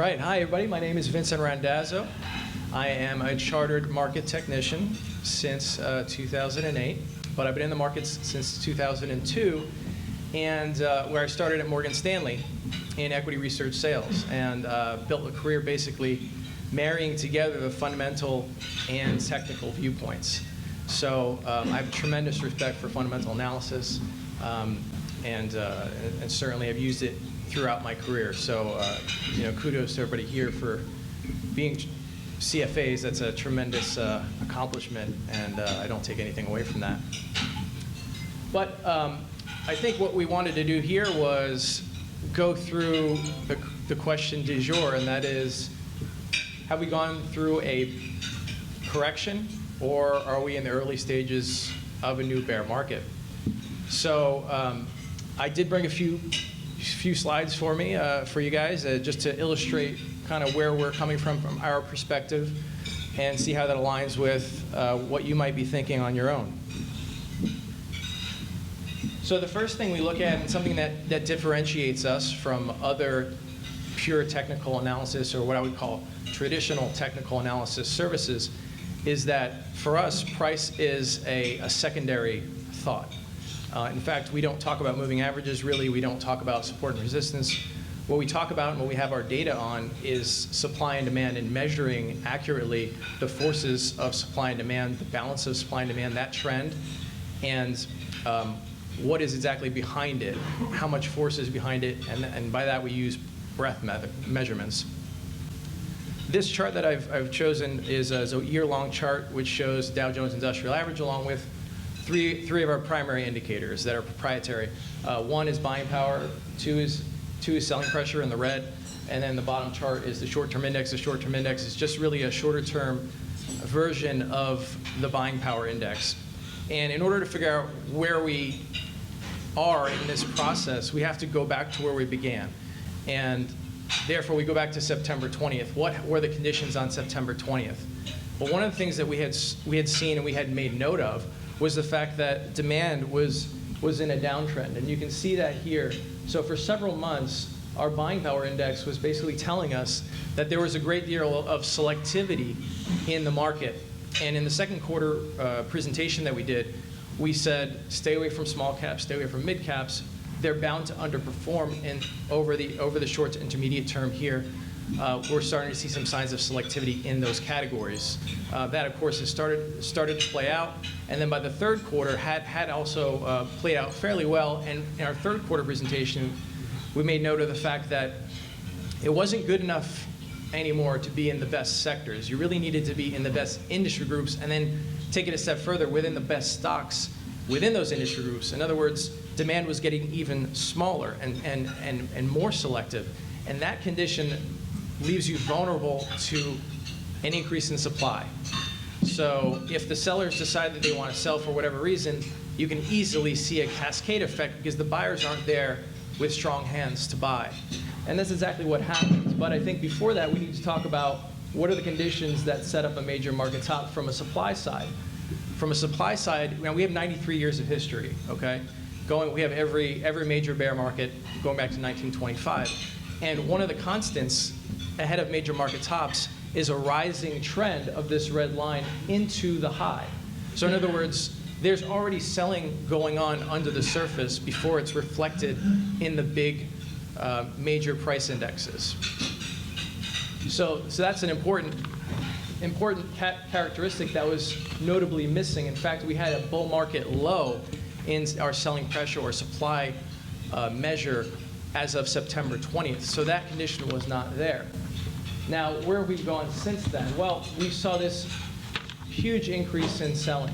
right, hi everybody. My name is Vincent Randazzo. I am a chartered market technician since 2008, but I've been in the markets since 2002, and where I started at Morgan Stanley in equity research sales, and built a career basically marrying together the fundamental and technical viewpoints. So I have tremendous respect for fundamental analysis, and certainly have used it throughout my career. So kudos to everybody here for being CFAs. That's a tremendous accomplishment, and I don't take anything away from that. But I think what we wanted to do here was go through the question du jour, and that is, have we gone through a correction, or are we in the early stages of a new bear market? So I did bring a few slides for you guys, just to illustrate kind of where we're coming from our perspective, and see how that aligns with what you might be thinking on your own. So the first thing we look at, and something that differentiates us from other pure technical analysis, or what I would call traditional technical analysis services, is that for us, price is a secondary thought. In fact, we don't talk about moving averages, really. We don't talk about support and resistance. What we talk about and what we have our data on is supply and demand, and measuring accurately the forces of supply and demand, the balance of supply and demand, that trend, and what is exactly behind it, how much force is behind it, and by that we use breadth measurements. This chart that I've chosen is a year-long chart which shows Dow Jones Industrial Average along with three of our primary indicators that are proprietary. One is buying power, two is selling pressure in the red, and then the bottom chart is the short-term index. The short-term index is just really a shorter-term version of the buying power index. And in order to figure out where we are in this process, we have to go back to where we began. And therefore, we go back to September 20th. What were the conditions on September 20th? Well, one of the things that we had seen and we had made note of was the fact that demand was in a downtrend. And you can see that here. So for several months, our buying power index was basically telling us that there was a great deal of selectivity in the market. And in the second quarter presentation that we did, we said, stay away from small caps, stay away from mid caps. They're bound to underperform, and over the short to intermediate term here, we're starting to see some signs of selectivity in those categories. That, of course, has started to play out, and then by the third quarter had also played out fairly well. And in our third quarter presentation, we made note of the fact that it wasn't good enough anymore to be in the best sectors. You really needed to be in the best industry groups, and then take it a step further, within the best stocks within those industry groups. In other words, demand was getting even smaller and more selective, and that condition leaves you vulnerable to an increase in supply. So if the sellers decide that they want to sell for whatever reason, you can easily see a cascade effect because the buyers aren't there with strong hands to buy. And that's exactly what happens. But I think before that, we need to talk about what are the conditions that set up a major market top from a supply side. From a supply side, we have 93 years of history, okay? We have every major bear market going back to 1925. And one of the constants ahead of major market tops is a rising trend of this red line into the high. So in other words, there's already selling going on under the surface before it's reflected in the big major price indexes. So that's an important characteristic that was notably missing. In fact, we had a bull market low in our selling pressure or supply measure as of September 20th. So that condition was not there. Now, where have we gone since then? Well, we saw this huge increase in selling.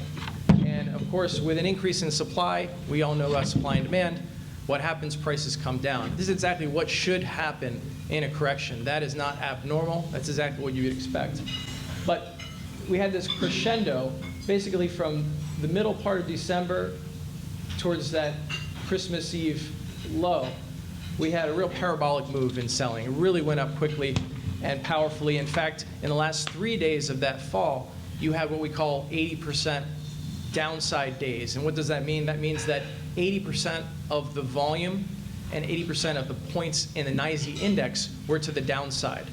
And of course, with an increase in supply, we all know about supply and demand. What happens? Prices come down. This is exactly what should happen in a correction. That is not abnormal. That's exactly what you would expect. But we had this crescendo basically from the middle part of December towards that Christmas Eve low. We had a real parabolic move in selling. It really went up quickly and powerfully. In fact, in the last 3 days of that fall, you had what we call 80% downside days. And what does that mean? That means that 80% of the volume and 80% of the points in the NYSE index were to the downside.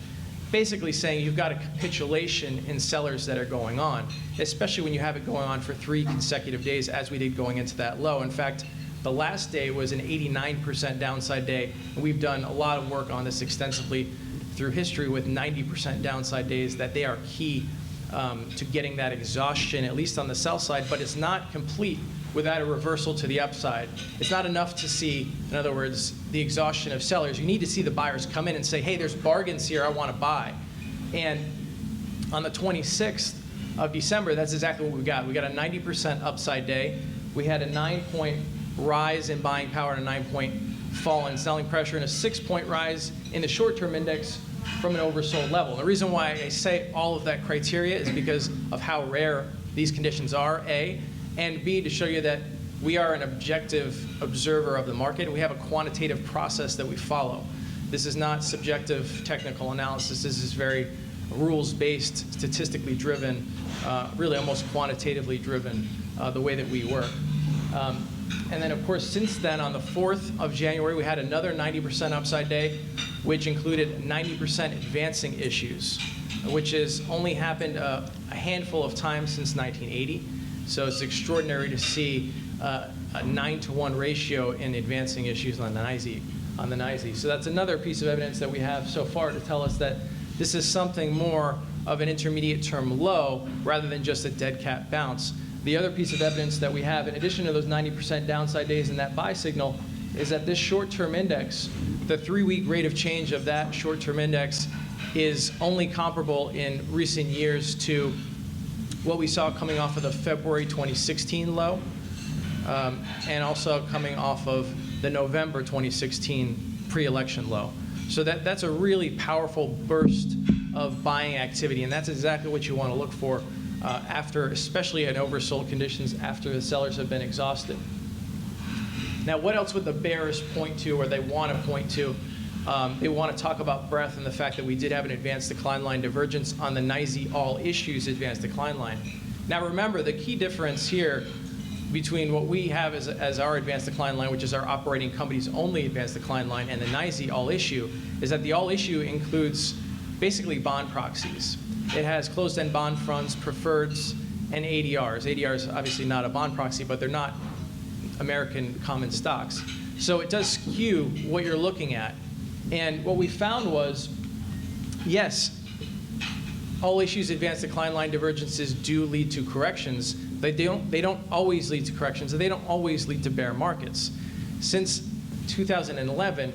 Basically saying you've got a capitulation in sellers that are going on, especially when you have it going on for 3 consecutive days, as we did going into that low. In fact, the last day was an 89% downside day, and we've done a lot of work on this extensively through history with 90% downside days, that they are key to getting that exhaustion, at least on the sell side, but it's not complete without a reversal to the upside. It's not enough to see, in other words, the exhaustion of sellers. You need to see the buyers come in and say, hey, there's bargains here, I want to buy. And on the 26th of December, that's exactly what we got. We got a 90% upside day. We had a 9-point rise in buying power and a 9-point fall in selling pressure, and a 6-point rise in the short-term index from an oversold level. The reason why I say all of that criteria is because of how rare these conditions are, A, and B, to show you that we are an objective observer of the market. We have a quantitative process that we follow. This is not subjective technical analysis. This is very rules-based, statistically driven, really almost quantitatively driven, the way that we work. And then, of course, since then, on the 4th of January, we had another 90% upside day, which included 90% advancing issues, which has only happened a handful of times since 1980. So it's extraordinary to see a 9-to-1 ratio in advancing issues on the NYSE. So that's another piece of evidence that we have so far to tell us that this is something more of an intermediate-term low rather than just a dead cat bounce. The other piece of evidence that we have, in addition to those 90% downside days and that buy signal, is that this short-term index, the 3-week rate of change of that short-term index, is only comparable in recent years to what we saw coming off of the February 2016 low, and also coming off of the November 2016 pre-election low. So that's a really powerful burst of buying activity, and that's exactly what you want to look for after, especially in oversold conditions, after the sellers have been exhausted. Now, what else would the bears point to, or they want to point to? They want to talk about breadth and the fact that we did have an advanced decline line divergence on the NYSE all issues advanced decline line. Now remember, the key difference here between what we have as our advanced decline line, which is our operating company's only advanced decline line, and the NYSE all issue, is that the all issue includes basically bond proxies. It has closed-end bond funds, preferreds, and ADRs. ADRs obviously not a bond proxy, but they're not American common stocks. So it does skew what you're looking at. And what we found was, yes, all issues advanced decline line divergences do lead to corrections. They don't always lead to corrections, and they don't always lead to bear markets. Since 2011,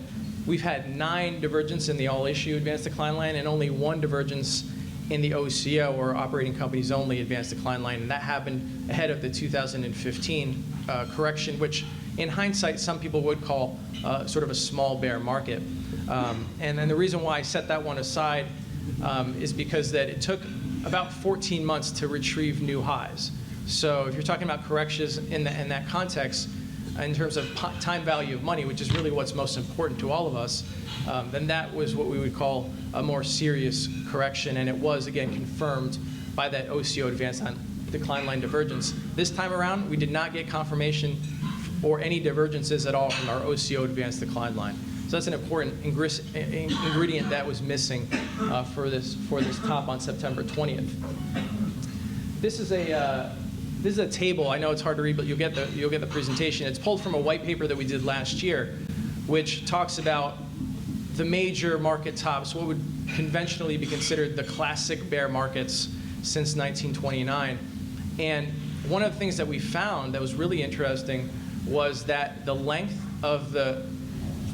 we've had 9 divergences in the all issue advanced decline line and only 1 divergence in the OCO, or operating companies only advanced decline line, and that happened ahead of the 2015 correction, which in hindsight some people would call sort of a small bear market. And then the reason why I set that one aside is because that it took about 14 months to retrieve new highs. So if you're talking about corrections in that context, in terms of time value of money, which is really what's most important to all of us, then that was what we would call a more serious correction, and it was, again, confirmed by that OCO advanced decline line divergence. This time around, we did not get confirmation or any divergences at all from our OCO advanced decline line. So that's an important ingredient that was missing for this top on September 20th. This is a table. I know it's hard to read, but you'll get the presentation. It's pulled from a white paper that we did last year, which talks about the major market tops, what would conventionally be considered the classic bear markets since 1929. And one of the things that we found that was really interesting was that the length of the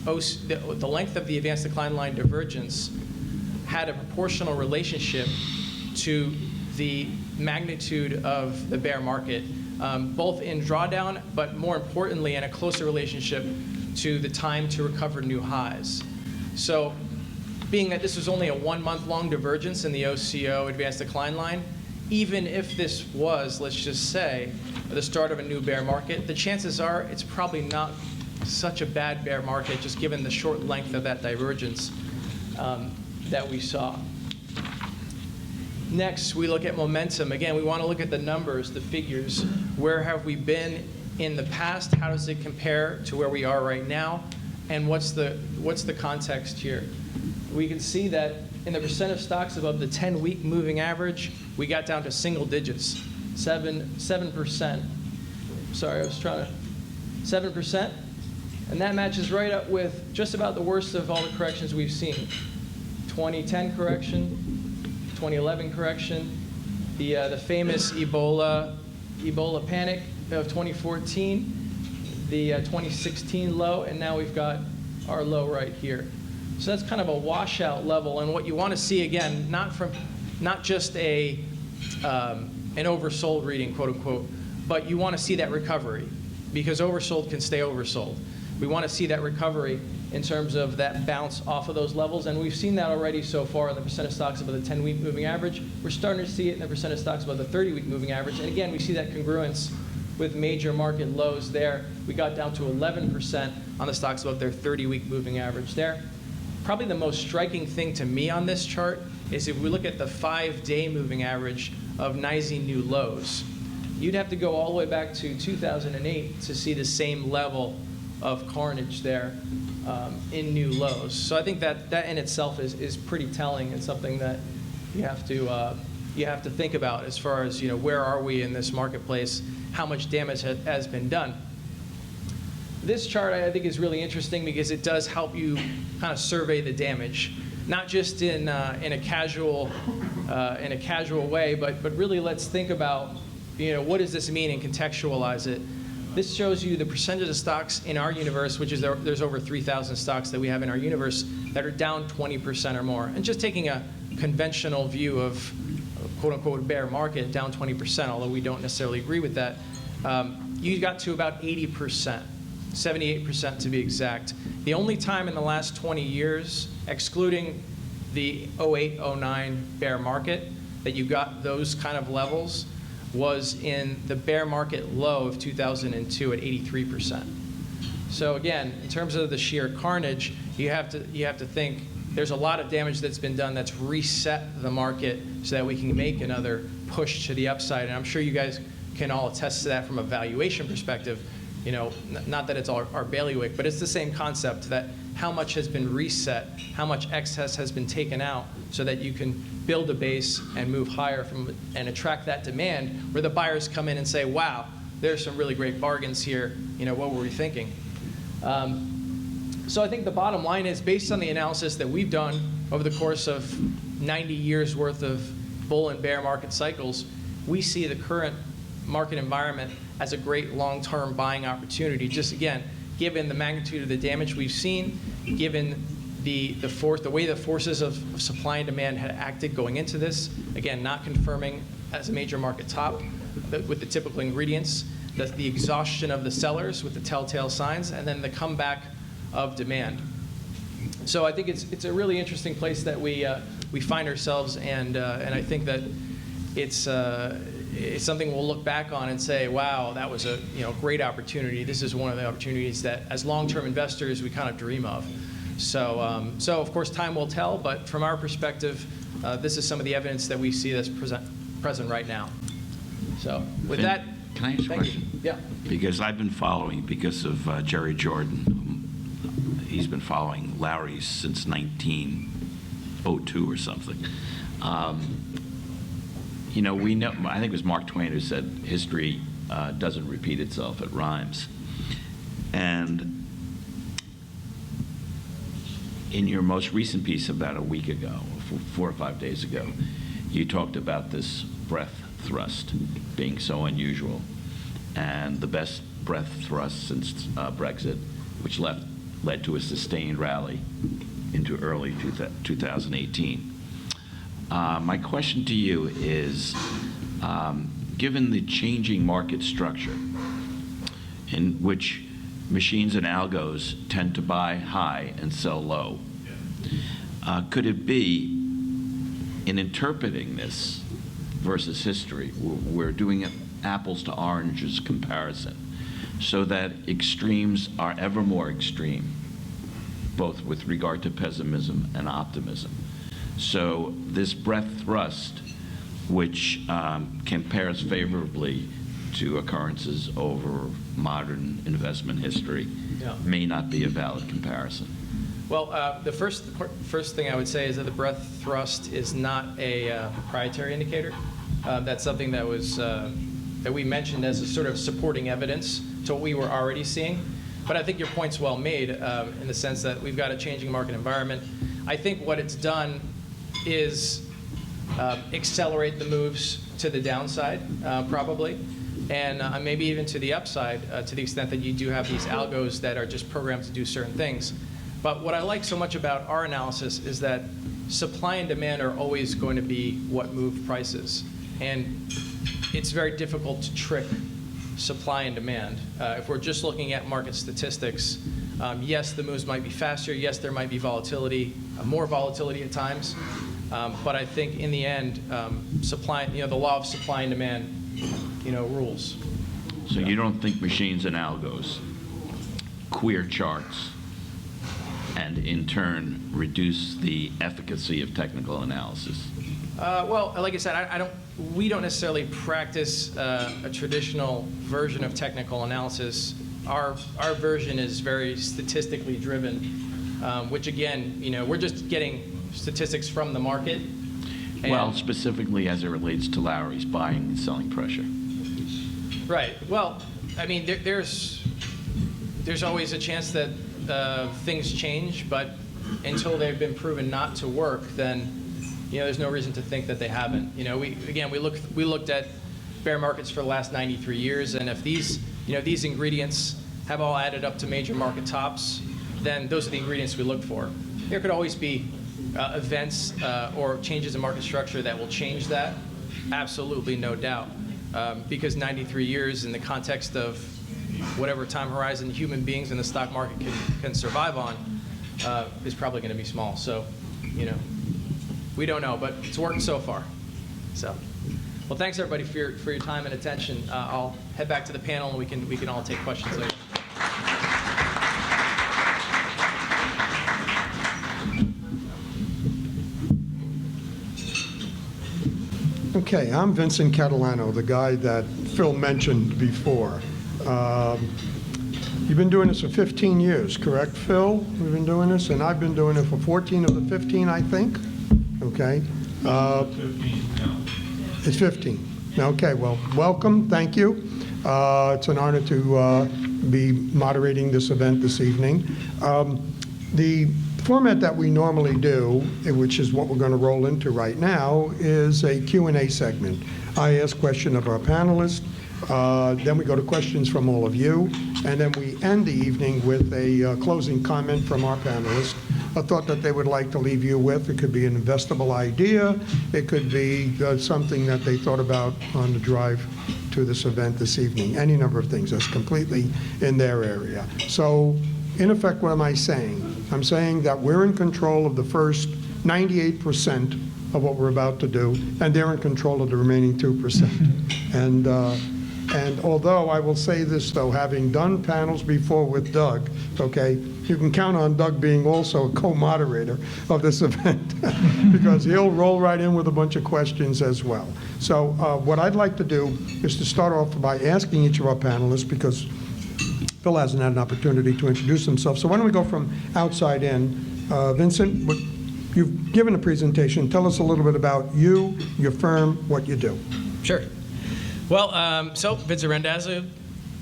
advanced decline line divergence had a proportional relationship to the magnitude of the bear market, both in drawdown, but more importantly, in a closer relationship to the time to recover new highs. So being that this was only a 1-month-long divergence in the OCO advanced decline line, even if this was, let's just say, the start of a new bear market, the chances are it's probably not such a bad bear market, just given the short length of that divergence that we saw. Next, we look at momentum. Again, we want to look at the numbers, the figures. Where have we been in the past? How does it compare to where we are right now? And what's the context here? We can see that in the percent of stocks above the 10-week moving average, we got down to single digits, 7%. Sorry, I was trying to, 7%. And that matches right up with just about the worst of all the corrections we've seen. 2010 correction, 2011 correction, the famous Ebola panic of 2014, the 2016 low, and now we've got our low right here. So that's kind of a washout level, and what you want to see again, not just an oversold reading, quote unquote, but you want to see that recovery, because oversold can stay oversold. We want to see that recovery in terms of that bounce off of those levels, and we've seen that already so far in the percent of stocks above the 10-week moving average. We're starting to see it in the percent of stocks above the 30-week moving average, and again, we see that congruence with major market lows there. We got down to 11% on the stocks above their 30-week moving average there. Probably the most striking thing to me on this chart is if we look at the 5-day moving average of NYSE new lows. You'd have to go all the way back to 2008 to see the same level of carnage there in new lows. So I think that in itself is pretty telling and something that you have to think about as far as, you know, where are we in this marketplace, how much damage has been done. This chart I think is really interesting because it does help you kind of survey the damage, not just in a casual way, but really let's think about, you know, what does this mean and contextualize it. This shows you the percentage of stocks in our universe, which is there's over 3,000 stocks that we have in our universe that are down 20% or more. And just taking a conventional view of quote-unquote bear market, down 20%, although we don't necessarily agree with that, you got to about 80%, 78% to be exact. The only time in the last 20 years, excluding the 08-09 bear market, that you got those kind of levels was in the bear market low of 2002 at 83%. So again, in terms of the sheer carnage, you have to think there's a lot of damage that's been done that's reset the market so that we can make another push to the upside. And I'm sure you guys can all attest to that from a valuation perspective. You know, not that it's our bailiwick, but it's the same concept that how much has been reset, how much excess has been taken out so that you can build a base and move higher and attract that demand where the buyers come in and say, wow, there's some really great bargains here. You know, what were we thinking? So I think the bottom line is, based on the analysis that we've done over the course of 90 years worth of bull and bear market cycles, we see the current market environment as a great long-term buying opportunity. Just again, given the magnitude of the damage we've seen, given the way the forces of supply and demand had acted going into this, again, not confirming as a major market top with the typical ingredients, the exhaustion of the sellers with the telltale signs, and then the comeback of demand. So I think it's a really interesting place that we find ourselves, and I think that it's something we'll look back on and say, wow, that was a great opportunity. This is one of the opportunities that, as long-term investors, we kind of dream of. So of course, time will tell, but from our perspective, this is some of the evidence that we see that's present right now. So with that, can I ask a question? Yeah. Because I've been following, because of Jerry Jordan, he's been following Lowry since 1902 or something. You know, we know, I think it was Mark Twain who said, history doesn't repeat itself, it rhymes. And in your most recent piece about a week ago, 4 or 5 days ago, you talked about this breadth thrust being so unusual, and the best breadth thrust since Brexit, which led to a sustained rally into early 2018. My question to you is, given the changing market structure in which machines and algos tend to buy high and sell low, could it be, in interpreting this versus history, we're doing an apples to oranges comparison, so that extremes are ever more extreme, both with regard to pessimism and optimism? So this breadth thrust, which compares favorably to occurrences over modern investment history may not be a valid comparison. Well, the first thing I would say is that the breadth thrust is not a proprietary indicator. That's something that was that we mentioned as a sort of supporting evidence to what we were already seeing. But I think your point's well made in the sense that we've got a changing market environment. I think what it's done is accelerate the moves to the downside, probably, and maybe even to the upside, to the extent that you do have these algos that are just programmed to do certain things. But what I like so much about our analysis is that supply and demand are always going to be what move prices. And it's very difficult to trick supply and demand. If we're just looking at market statistics, yes, the moves might be faster. Yes, there might be volatility, more volatility at times. But I think in the end, the law of supply and demand, rules. So you don't think machines and algos queer charts and in turn reduce the efficacy of technical analysis? Well, like I said, we don't necessarily practice a traditional version of technical analysis. Our version is very statistically driven, which again, we're just getting statistics from the market. Well, specifically as it relates to Lowry's buying and selling pressure. Right. Well, I mean, there's always a chance that things change, but until they've been proven not to work, then there's no reason to think that they haven't. We looked at bear markets for the last 93 years, and if these ingredients have all added up to major market tops, then those are the ingredients we look for. There could always be events or changes in market structure that will change that. Absolutely, no doubt. Because 93 years in the context of whatever time horizon human beings in the stock market can survive on is probably going to be small. So, we don't know, but it's worked so far. So, well, thanks everybody for your time and attention. I'll head back to the panel and we can all take questions later. Okay, I'm Vincent Catalano, the guy that Phil mentioned before. You've been doing this for 15 years, correct, Phil? We've been doing this, and I've been doing it for 14 of the 15, I think. Okay. 15 now. It's 15. Okay, well, welcome. Thank you. It's an honor to be moderating this event this evening. The format that we normally do, which is what we're going to roll into right now, is a Q&A segment. I ask questions of our panelists, then we go to questions from all of you, and then we end the evening with a closing comment from our panelists, a thought that they would like to leave you with. It could be an investable idea. It could be something that they thought about on the drive to this event this evening. Any number of things. That's completely in their area. So, in effect, what am I saying? I'm saying that we're in control of the first 98% of what we're about to do, and they're in control of the remaining 2%. And although I will say this, though, having done panels before with Doug, okay, you can count on Doug being also a co-moderator of this event because he'll roll right in with a bunch of questions as well. So what I'd like to do is to start off by asking each of our panelists, because Phil hasn't had an opportunity to introduce himself. So why don't we go from outside in? Vincent, you've given a presentation. Tell us a little bit about you, your firm, what you do. Sure. Well, so Vincent Randazzo,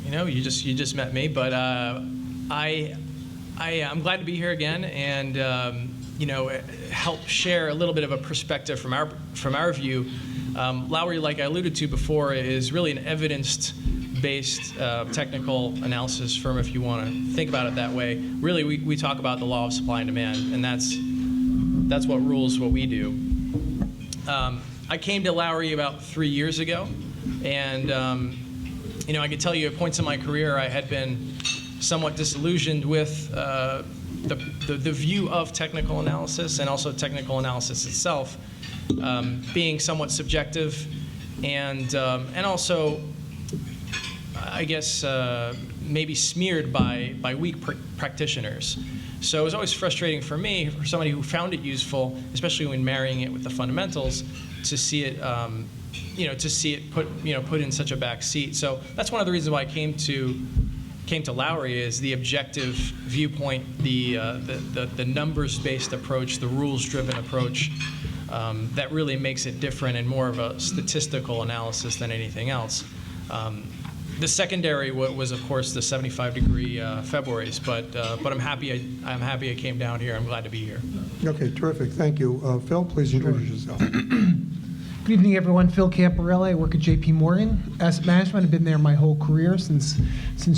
you just met me, but I'm glad to be here again and help share a little bit of a perspective from our view. Lowry, like I alluded to before, is really an evidence-based technical analysis firm, if you want to think about it that way. Really, we talk about the law of supply and demand, and that's what rules what we do. I came to Lowry about 3 years ago. And, I can tell you at points in my career I had been somewhat disillusioned with the view of technical analysis and also technical analysis itself being somewhat subjective and also, I guess, maybe smeared by weak practitioners. So it was always frustrating for me, for somebody who found it useful, especially when marrying it with the fundamentals, to see it, to see it put in such a back seat. So that's one of the reasons why I came to Lowry, is the objective viewpoint, the numbers-based approach, the rules-driven approach, that really makes it different and more of a statistical analysis than anything else. The secondary was, of course, the 75-degree Februaries, but I'm happy I came down here. I'm glad to be here. Okay, terrific. Thank you. Phil, please introduce yourself. Good evening, everyone. Phil Camparelli. I work at J.P. Morgan. Asset management. I've been there my whole career since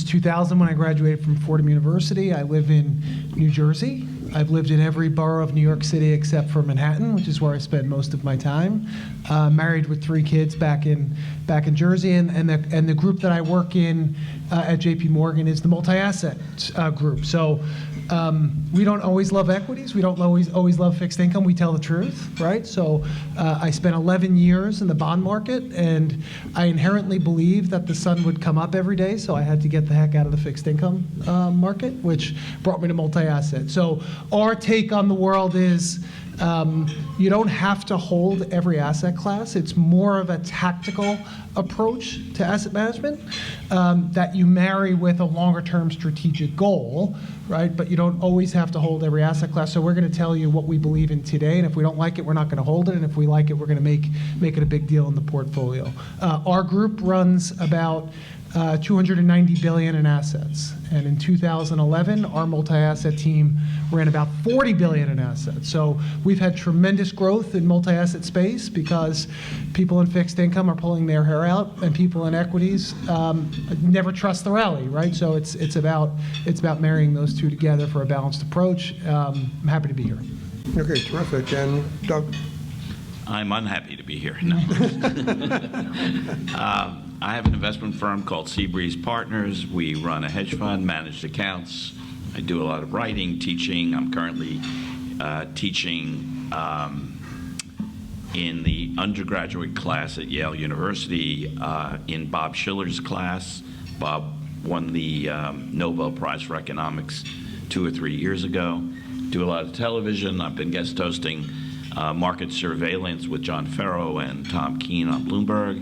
2000 when I graduated from Fordham University. I live in New Jersey. I've lived in every borough of New York City except for Manhattan, which is where I spend most of my time. Married with 3 kids back in Jersey, and the group that I work in at J.P. Morgan is the multi-asset group. So we don't always love equities. We don't always love fixed income. We tell the truth, right? So I spent 11 years in the bond market, and I inherently believed that the sun would come up every day, so I had to get the heck out of the fixed income market, which brought me to multi-asset. So our take on the world is you don't have to hold every asset class. It's more of a tactical approach to asset management that you marry with a longer-term strategic goal, right? But you don't always have to hold every asset class. So we're going to tell you what we believe in today, and if we don't like it, we're not going to hold it, and if we like it, we're going to make it a big deal in the portfolio. Our group runs about $290 billion in assets, and in 2011, our multi-asset team ran about $40 billion in assets. So we've had tremendous growth in multi-asset space because people in fixed income are pulling their hair out, and people in equities never trust the rally, right? So it's about marrying those two together for a balanced approach. I'm happy to be here. Okay, terrific. And Doug? I'm unhappy to be here. No. I have an investment firm called Seabreeze Partners. We run a hedge fund, managed accounts. I do a lot of writing, teaching. I'm currently teaching in the undergraduate class at Yale University in Bob Shiller's class. Bob won the Nobel Prize for Economics 2 or 3 years ago. Do a lot of television. I've been guest hosting Market Surveillance with John Ferro and Tom Keene on Bloomberg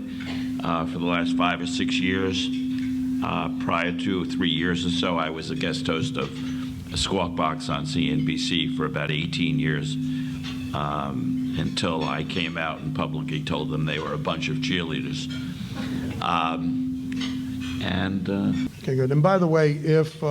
for the last 5 or 6 years. Prior to 3 years or so, I was a guest host of Squawk Box on CNBC for about 18 years until I came out and publicly told them they were a bunch of cheerleaders. Okay, good. And by the way, if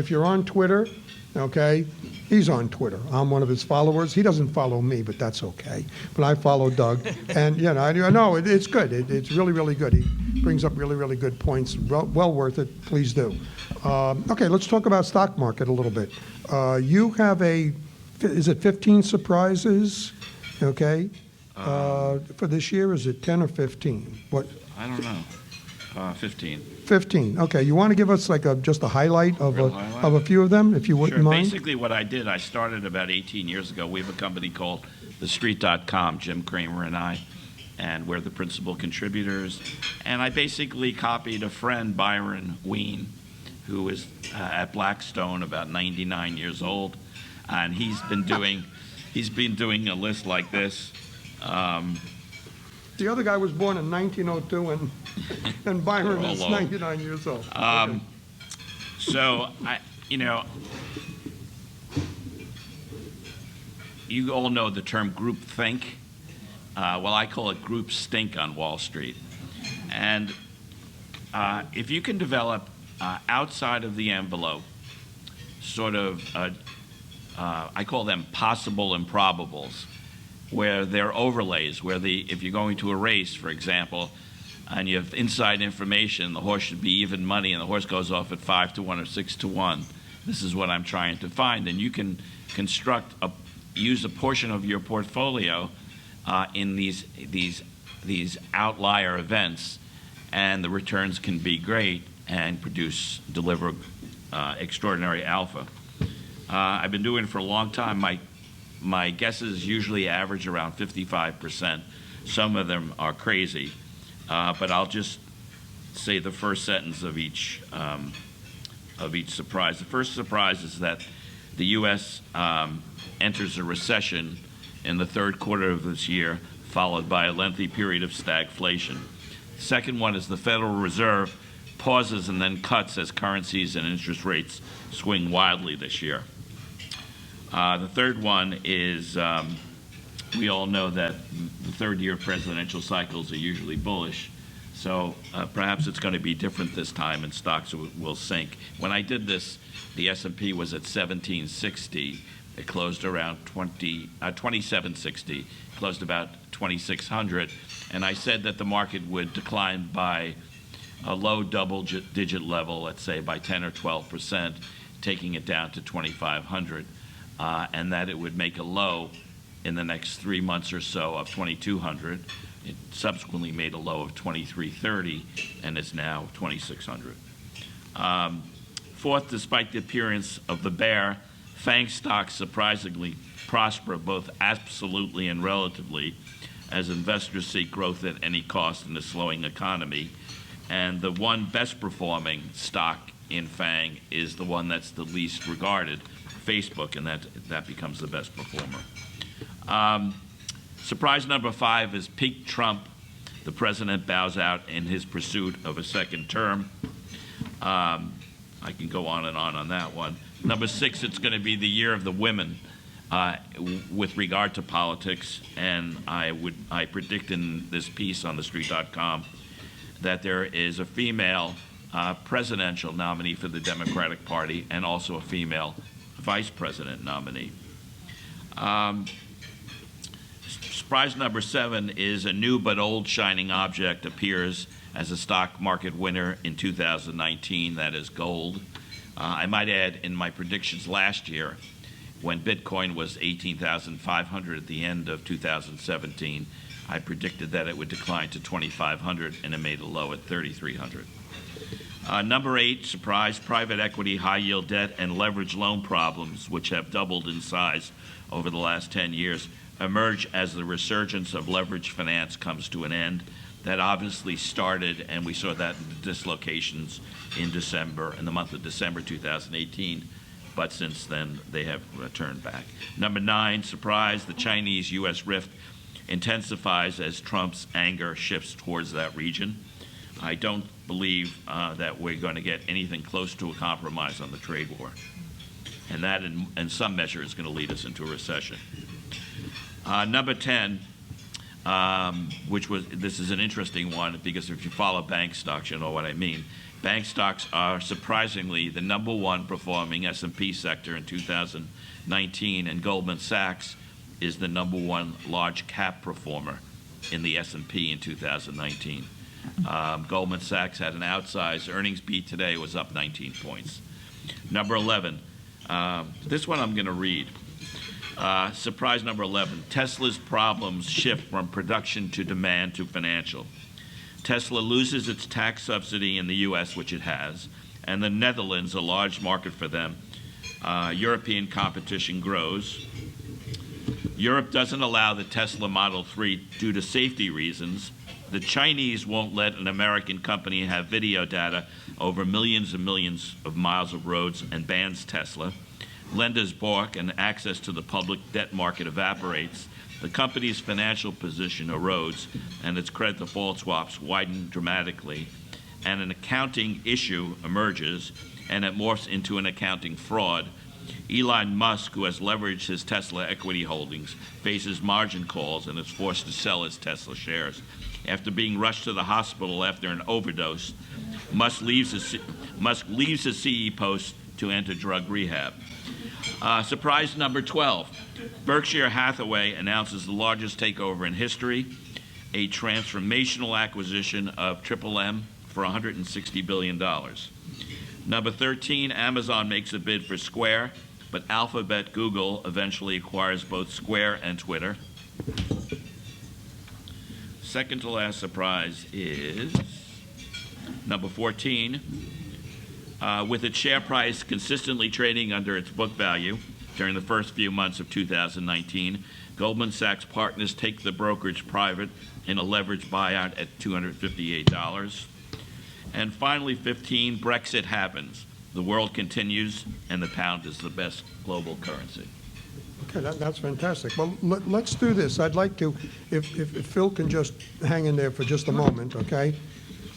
you're on Twitter, okay, he's on Twitter. I'm one of his followers. He doesn't follow me, but that's okay. But I follow Doug, and I know it's good. It's really, really good. He brings up really, really good points. Well worth it. Please do. Okay, let's talk about stock market a little bit. You have is it 15 surprises? Okay, for this year, is it 10 or 15? What? I don't know. 15. 15. Okay, you want to give us like just a highlight of Highlight? of a few of them, if you wouldn't Sure. mind? Basically, what I did, I started about 18 years ago. We have a company called TheStreet.com, Jim Cramer and I, and we're the principal contributors. And I basically copied a friend, Byron Ween, who was at Blackstone, about 99 years old, and he's been doing a list like this. The other guy was born in 1902, and Byron We're all is old. 99 years old. So, you all know the term group think. Well, I call it group stink on Wall Street. And if you can develop outside of the envelope sort of, I call them possible improbables, where they're overlays, where if you're going to a race, for example, and you have inside information, the horse should be even money, and the horse goes off at 5-1 or 6-1. This is what I'm trying to find, and you can use a portion of your portfolio in these outlier events, and the returns can be great and deliver extraordinary alpha. I've been doing it for a long time. My guesses usually average around 55%. Some of them are crazy, but I'll just say the first sentence of each surprise. The first surprise is that the U.S. enters a recession in the third quarter of this year, followed by a lengthy period of stagflation. Second one is the Federal Reserve pauses and then cuts as currencies and interest rates swing wildly this year. The third one is we all know that the third-year presidential cycles are usually bullish, so perhaps it's going to be different this time and stocks will sink. When I did this, the S&P was at 1760. It closed around 2760, closed about 2600, and I said that the market would decline by a low double-digit level, let's say by 10 or 12%, taking it down to 2500, and that it would make a low in the next 3 months or so of 2200. It subsequently made a low of 2330 and is now 2600. Fourth, despite the appearance of the bear, FANG stocks surprisingly prosper both absolutely and relatively as investors seek growth at any cost in a slowing economy. And the one best performing stock in FANG is the one that's the least regarded, Facebook, and that becomes the best performer. Surprise number 5 is peak Trump. The president bows out in his pursuit of a second term. I can go on that one. Number 6, it's going to be the year of the women with regard to politics, and I predict in this piece on thestreet.com that there is a female presidential nominee for the Democratic Party and also a female vice president nominee. Surprise number 7 is a new but old shining object appears as a stock market winner in 2019, that is gold. I might add, in my predictions last year, when Bitcoin was 18,500 at the end of 2017, I predicted that it would decline to 2,500, and it made a low at 3,300. Number 8, surprise, private equity, high-yield debt, and leverage loan problems, which have doubled in size over the last 10 years, emerge as the resurgence of leverage finance comes to an end. That obviously started, and we saw that in the dislocations in the month of December 2018, but since then they have turned back. Number 9, surprise, the Chinese-U.S. rift intensifies as Trump's anger shifts towards that region. I don't believe that we're going to get anything close to a compromise on the trade war, and that in some measure is going to lead us into a recession. Number 10, this is an interesting one because if you follow bank stocks, you know what I mean. Bank stocks are surprisingly the number 1 performing S&P sector in 2019, and Goldman Sachs is the number 1 large cap performer in the S&P in 2019. Goldman Sachs had an outsized earnings beat today, was up 19 points. Number 11, this one I'm going to read. Surprise number 11, Tesla's problems shift from production to demand to financial. Tesla loses its tax subsidy in the U.S., which it has, and the Netherlands, a large market for them. European competition grows. Europe doesn't allow the Tesla Model 3 due to safety reasons. The Chinese won't let an American company have video data over millions and millions of miles of roads and bans Tesla. Lenders balk and access to the public debt market evaporates. The company's financial position erodes and its credit default swaps widen dramatically. And an accounting issue emerges and it morphs into an accounting fraud. Elon Musk, who has leveraged his Tesla equity holdings, faces margin calls and is forced to sell his Tesla shares. After being rushed to the hospital after an overdose, Musk leaves his CE post to enter drug rehab. Surprise number 12, Berkshire Hathaway announces the largest takeover in history, a transformational acquisition of M for $160 billion. Number 13, Amazon makes a bid for Square, but Alphabet Google eventually acquires both Square and Twitter. Second to last surprise is number 14. With its share price consistently trading under its book value during the first few months of 2019, Goldman Sachs partners take the brokerage private in a leveraged buyout at $258. And finally, 15, Brexit happens. The world continues, and the pound is the best global currency. Okay, that's fantastic. Well, let's do this. I'd like to, if Phil can just hang in there for just a moment, okay?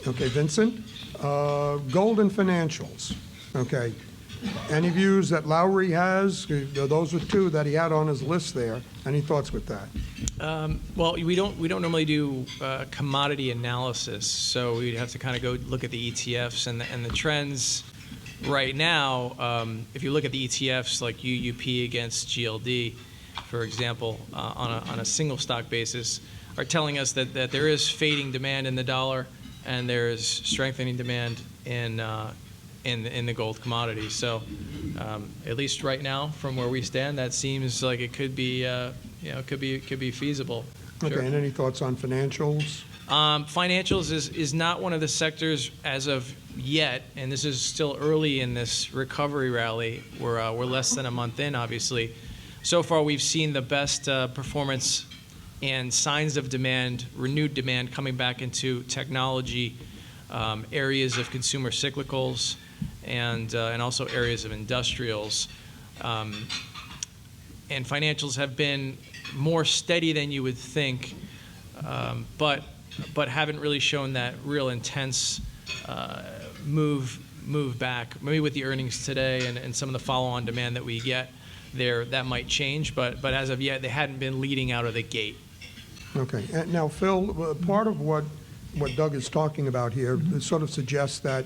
Okay, Vincent, gold and financials, okay? Any views that Lowry has? Those are two that he had on his list there. Any thoughts with that? Well, we don't normally do commodity analysis, so we'd have to kind of go look at the ETFs and the trends right now. If you look at the ETFs like UUP against GLD, for example, on a single stock basis, are telling us that there is fading demand in the dollar and there is strengthening demand in the gold commodities. So at least right now, from where we stand, that seems like it could be could be feasible. Okay, Sure. and any thoughts on financials? Financials is not one of the sectors as of yet, and this is still early in this recovery rally. We're less than a month in, obviously. So far, we've seen the best performance and signs of demand, renewed demand, coming back into technology, areas of consumer cyclicals, and also areas of industrials. And financials have been more steady than you would think, but haven't really shown that real intense move back. Maybe with the earnings today and some of the follow-on demand that we get there, that might change. But as of yet, they hadn't been leading out of the gate. Okay. And now, Phil, part of what Doug is talking about here sort of suggests that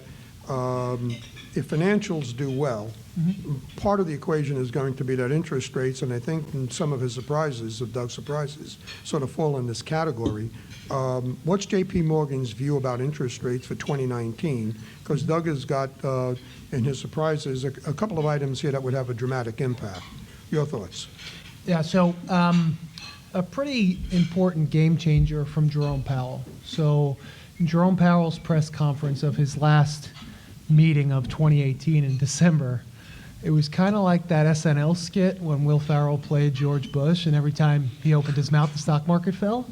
if financials do well, part of the equation is going to be that interest rates, and I think in some of his surprises, of Doug's surprises, sort of fall in this category. What's J.P. Morgan's view about interest rates for 2019? Because Doug has got, in his surprises, a couple of items here that would have a dramatic impact. Your thoughts? Yeah, so a pretty important game changer from Jerome Powell. So in Jerome Powell's press conference of his last meeting of 2018 in December, it was kind of like that SNL skit when Will Ferrell played George Bush, and every time he opened his mouth, the stock market fell.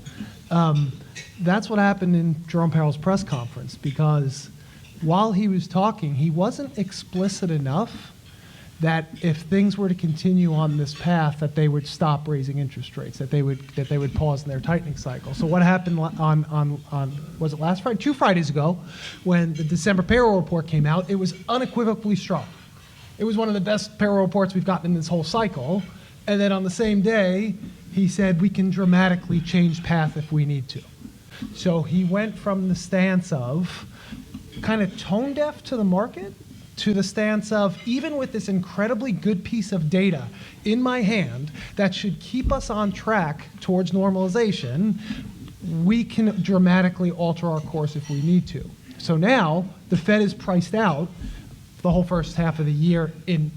That's what happened in Jerome Powell's press conference, because while he was talking, he wasn't explicit enough that if things were to continue on this path, that they would stop raising interest rates, that they would pause in their tightening cycle. So what happened on was it last Friday? 2 Fridays ago, when the December payroll report came out, it was unequivocally strong. It was one of the best payroll reports we've gotten in this whole cycle. And then on the same day, he said we can dramatically change path if we need to. So he went from the stance of kind of tone deaf to the market to the stance of, even with this incredibly good piece of data in my hand that should keep us on track towards normalization, we can dramatically alter our course if we need to. So now the Fed is priced out the whole first half of the year in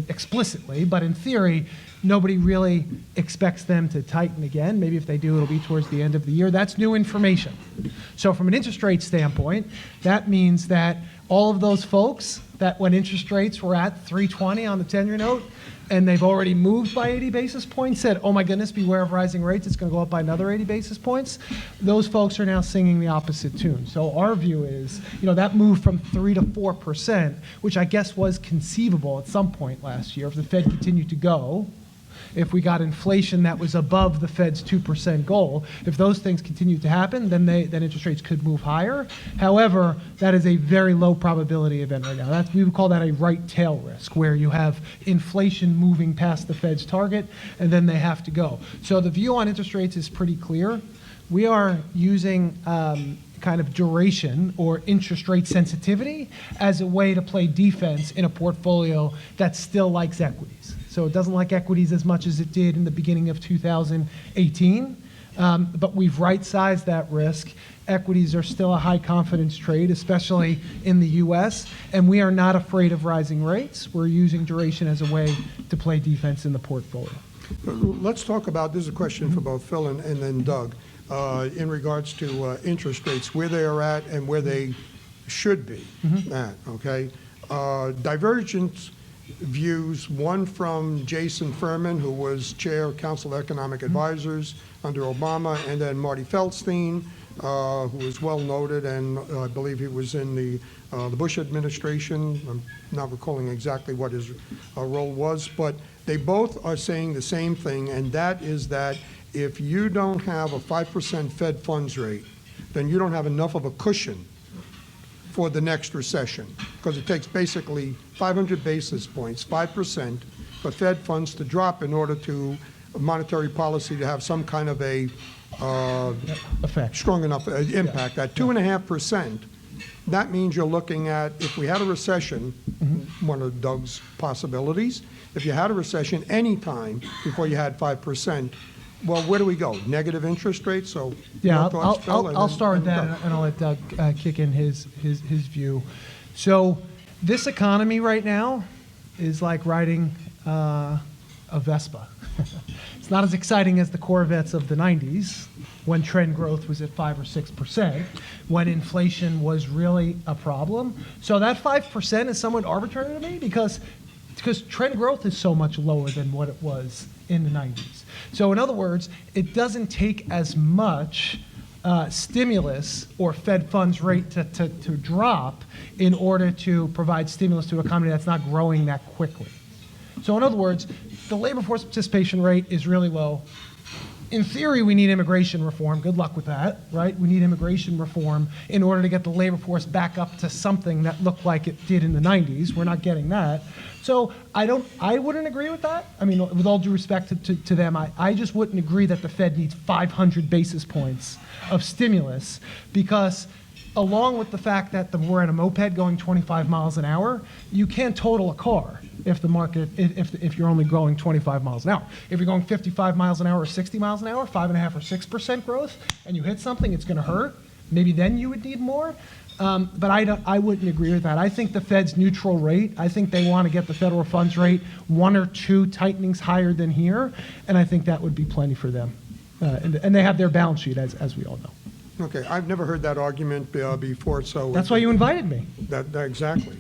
explicitly, but in theory, nobody really expects them to tighten again. Maybe if they do, it'll be towards the end of the year. That's new information. So from an interest rate standpoint, that means that all of those folks that when interest rates were at 320 on the 10-year note, and they've already moved by 80 basis points, said, oh my goodness, beware of rising rates, it's going to go up by another 80 basis points, those folks are now singing the opposite tune. So our view is, that move from 3 to 4%, which I guess was conceivable at some point last year, if the Fed continued to go, if we got inflation that was above the Fed's 2% goal, if those things continue to happen, then interest rates could move higher. However, that is a very low probability event right now. We would call that a right tail risk, where you have inflation moving past the Fed's target, and then they have to go. So the view on interest rates is pretty clear. We are using kind of duration or interest rate sensitivity as a way to play defense in a portfolio that still likes equities. So it doesn't like equities as much as it did in the beginning of 2018, but we've right-sized that risk. Equities are still a high-confidence trade, especially in the U.S., and we are not afraid of rising rates. We're using duration as a way to play defense in the portfolio. Let's talk about, this is a question for both Phil and then Doug, in regards to interest rates, where they are at and where they should be at, okay? Divergence views, one from Jason Furman, who was chair of Council of Economic Advisors under Obama, and then Marty Feldstein, who is well noted, and I believe he was in the the Bush administration. I'm not recalling exactly what his role was, but they both are saying the same thing, and that is that if you don't have a 5% Fed funds rate, then you don't have enough of a cushion for the next recession, because it takes basically 500 basis points, 5%, for Fed funds to drop in order to monetary policy to have some kind of a Effect. strong enough impact. At 2.5%, that means you're looking at, if we had a recession, one of Doug's possibilities, if you had a recession any time before you had 5%, well, where do we go? Negative interest rates? So Yeah, your thoughts, Phil, and I'll then- start with and that, Doug. and I'll let Doug kick in his view. So this economy right now is like riding a Vespa. It's not as exciting as the Corvettes of the 90s, when trend growth was at 5 or 6%, when inflation was really a problem. So that 5% is somewhat arbitrary to me because trend growth is so much lower than what it was in the 90s. So in other words, it doesn't take as much stimulus or Fed funds rate to drop in order to provide stimulus to an economy that's not growing that quickly. So in other words, the labor force participation rate is really low. In theory, we need immigration reform. Good luck with that, right? We need immigration reform in order to get the labor force back up to something that looked like it did in the 90s. We're not getting that. So I wouldn't agree with that. I mean, with all due respect to them, I just wouldn't agree that the Fed needs 500 basis points of stimulus, because along with the fact that we're in a moped going 25 miles an hour, you can't total a car if the market, if you're only going 25 miles an hour. If you're going 55 miles an hour or 60 miles an hour, 5.5 or 6% growth, and you hit something, it's going to hurt. Maybe then you would need more. But I wouldn't agree with that. I think the Fed's neutral rate, I think they want to get the federal funds rate 1 or 2 tightenings higher than here, and I think that would be plenty for them. And they have their balance sheet, as we all know. Okay, I've never heard that argument before, so. That's why you invited me. Exactly.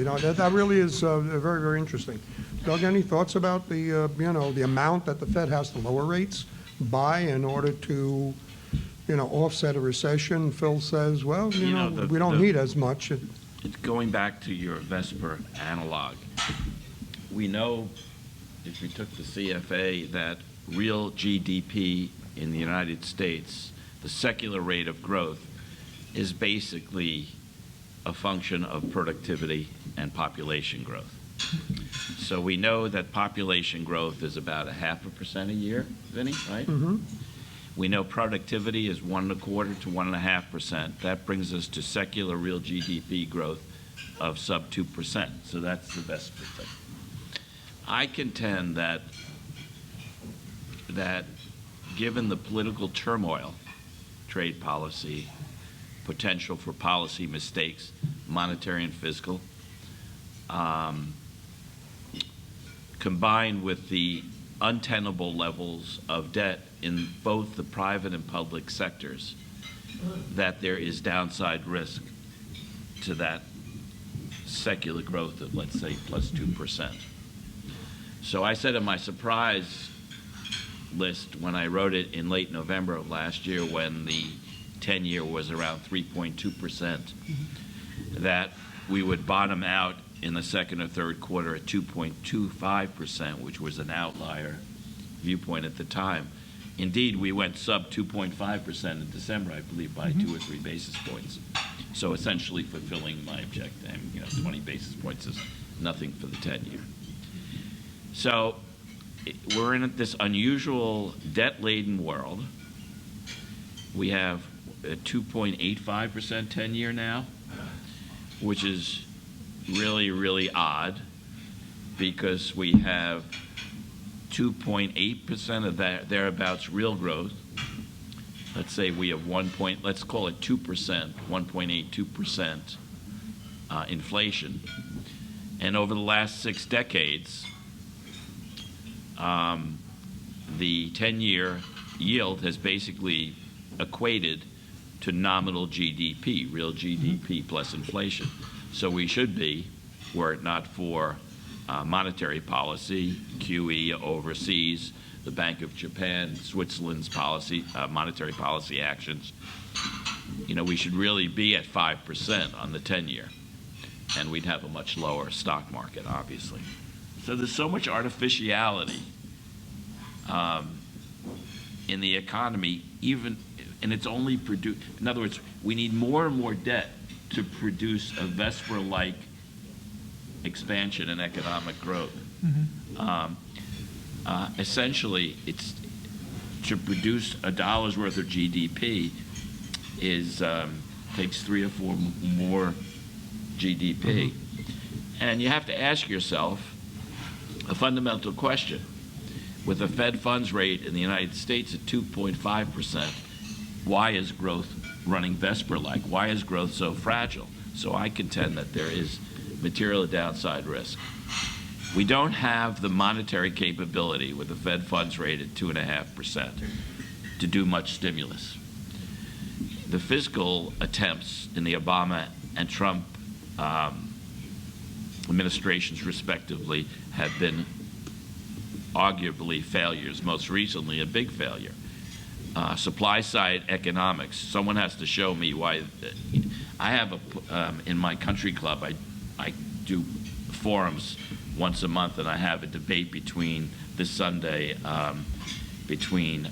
No, that really is very, very interesting. Doug, any thoughts about the, the amount that the Fed has to lower rates by in order to, offset a recession? Phil says, well, we don't need as much. It's going back to your Vesper analog. We know, if you took the CFA, that real GDP in the United States, the secular rate of growth, is basically a function of productivity and population growth. So we know that population growth is about 0.5% a year, Vinny, right? Mm-hmm. We know productivity is 1.25% to 1.5%. That brings us to secular real GDP growth of sub 2%. So that's the best thing. I contend that given the political turmoil, trade policy, potential for policy mistakes, monetary and fiscal, combined with the untenable levels of debt in both the private and public sectors, that there is downside risk to that secular growth of, let's say, plus 2%. So I said in my surprise list when I wrote it in late November of last year, when the 10-year was around 3.2%, that we would bottom out in the second or third quarter at 2.25%, which was an outlier viewpoint at the time. Indeed, we went sub 2.5% in December, I believe, by 2 or 3 basis points. So essentially fulfilling my objective. 20 basis points is nothing for the 10-year. So we're in this unusual debt-laden world. We have a 2.85% 10-year now, which is really, really odd, because we have 2.8% of that thereabouts real growth. Let's say we have let's call it 2%, 1.82% inflation. And over the last 6 decades, the 10-year yield has basically equated to nominal GDP, real GDP plus inflation. So we should be, were it not for monetary policy, QE overseas, the Bank of Japan, Switzerland's policy, monetary policy actions, we should really be at 5% on the 10-year. and we'd have a much lower stock market, obviously. So there's so much artificiality in the economy, and it's only produced. In other words, we need more and more debt to produce a Vesper-like expansion in economic growth. Essentially, it's to produce $1 worth of GDP takes 3 or 4 more GDP. And you have to ask yourself a fundamental question. With a Fed funds rate in the United States at 2.5%, why is growth running Vesper-like? Why is growth so fragile? So I contend that there is material downside risk. We don't have the monetary capability with a Fed funds rate at 2.5% to do much stimulus. The fiscal attempts in the Obama and Trump administrations, respectively, have been arguably failures, most recently a big failure. Supply side economics, someone has to show me why. I have in my country club, I do forums once a month, and I have a debate this Sunday between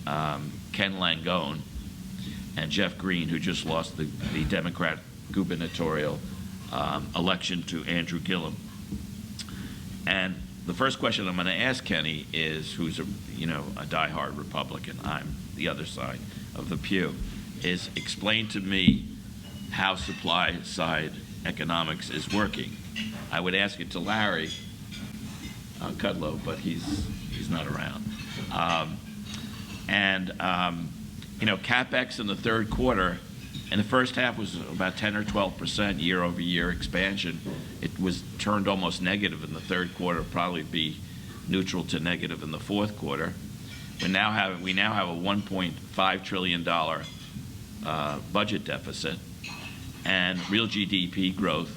Ken Langone and Jeff Green, who just lost the Democrat gubernatorial election to Andrew Gillum. And the first question I'm going to ask Kenny is, who's a diehard Republican, I'm the other side of the pew, is explain to me how supply side economics is working. I would ask it to Larry Kudlow, but he's not around. CapEx in the third quarter, and the first half was about 10 or 12% year-over-year expansion. It was turned almost negative in the third quarter, probably be neutral to negative in the fourth quarter. We now have a $1.5 trillion budget deficit, and real GDP growth,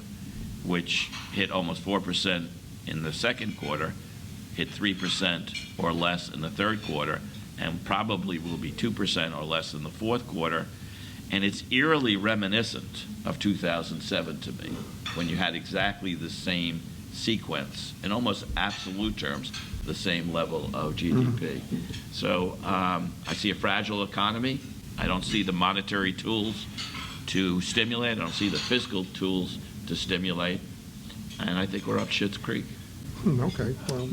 which hit almost 4% in the second quarter, hit 3% or less in the third quarter, and probably will be 2% or less in the fourth quarter. And it's eerily reminiscent of 2007 to me, when you had exactly the same sequence, in almost absolute terms, the same level of GDP. So I see a fragile economy. I don't see the monetary tools to stimulate. I don't see the fiscal tools to stimulate. And I think we're up Schitt's Creek. Okay, well,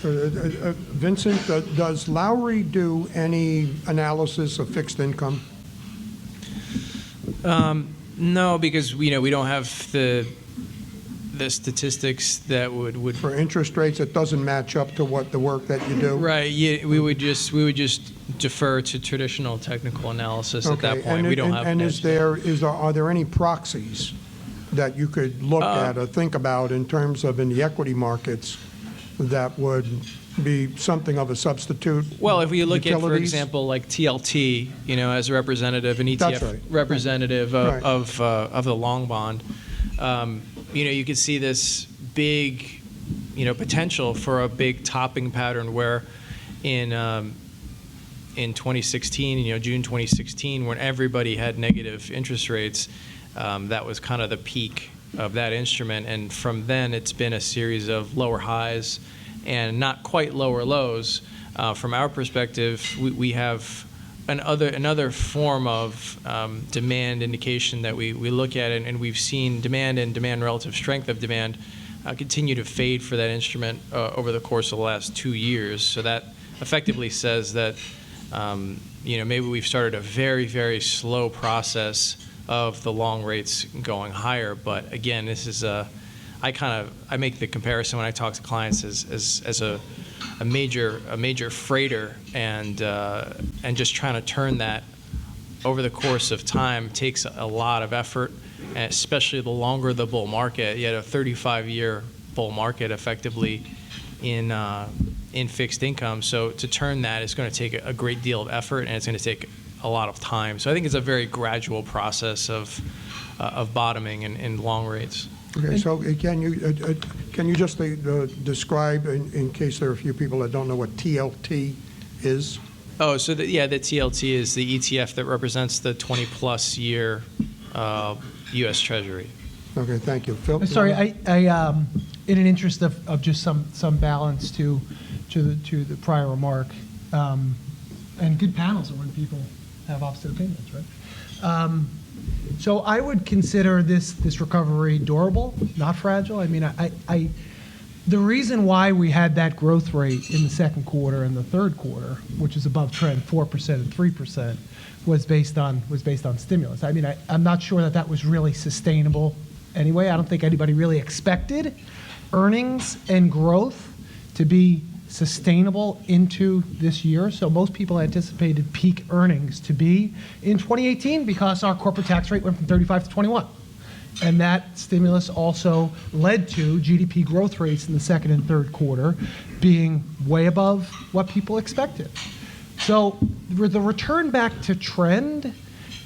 Vincent, does Lowry do any analysis of fixed income? No, because we don't have the statistics that would For interest rates, it doesn't match up to what the work that you do? Right. Yeah, we would just defer to traditional technical analysis at that point. We don't have. And are there any proxies that you could look at or think about in terms of in the equity markets that would be something of a substitute? Well, if we look at, for utilities? example, like TLT, as a representative, an ETF That's right. representative Right. of the long bond, you could see this big, potential for a big topping pattern where in 2016, June 2016, when everybody had negative interest rates, that was kind of the peak of that instrument. And from then, it's been a series of lower highs and not quite lower lows. From our perspective, we have another form of demand indication that we look at, and we've seen demand and demand relative strength of demand continue to fade for that instrument over the course of the last 2 years. So that effectively says that maybe we've started a very, very slow process of the long rates going higher. But again, this is I make the comparison when I talk to clients as a major freighter, and just trying to turn that over the course of time takes a lot of effort, and especially the longer the bull market. You had a 35-year bull market effectively in fixed income. So to turn that is going to take a great deal of effort, and it's going to take a lot of time. So I think it's a very gradual process of bottoming in long rates. Okay, so can you just describe, in case there are a few people that don't know what TLT is? Oh, so the TLT is the ETF that represents the 20-plus year U.S. Treasury. Okay, thank you. Phil? Sorry, I in an interest of just some balance to the prior remark, and good panels are when people have opposite opinions, right? So I would consider this recovery durable, not fragile. I mean, the reason why we had that growth rate in the second quarter and the third quarter, which is above trend, 4% and 3%, was based on stimulus. I mean, I'm not sure that was really sustainable anyway. I don't think anybody really expected earnings and growth to be sustainable into this year. So most people anticipated peak earnings to be in 2018 because our corporate tax rate went from 35 to 21. And that stimulus also led to GDP growth rates in the second and third quarter being way above what people expected. So the return back to trend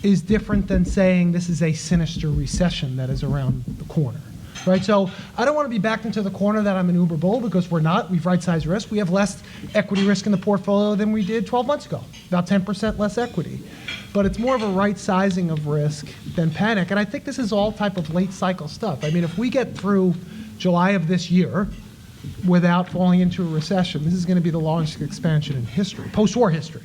is different than saying this is a sinister recession that is around the corner, right? So I don't want to be backed into the corner that I'm an uber bull, because we're not. We've right-sized risk. We have less equity risk in the portfolio than we did 12 months ago, about 10% less equity. But it's more of a right sizing of risk than panic. And I think this is all type of late cycle stuff. I mean, if we get through July of this year without falling into a recession, this is going to be the longest expansion in history, post-war history.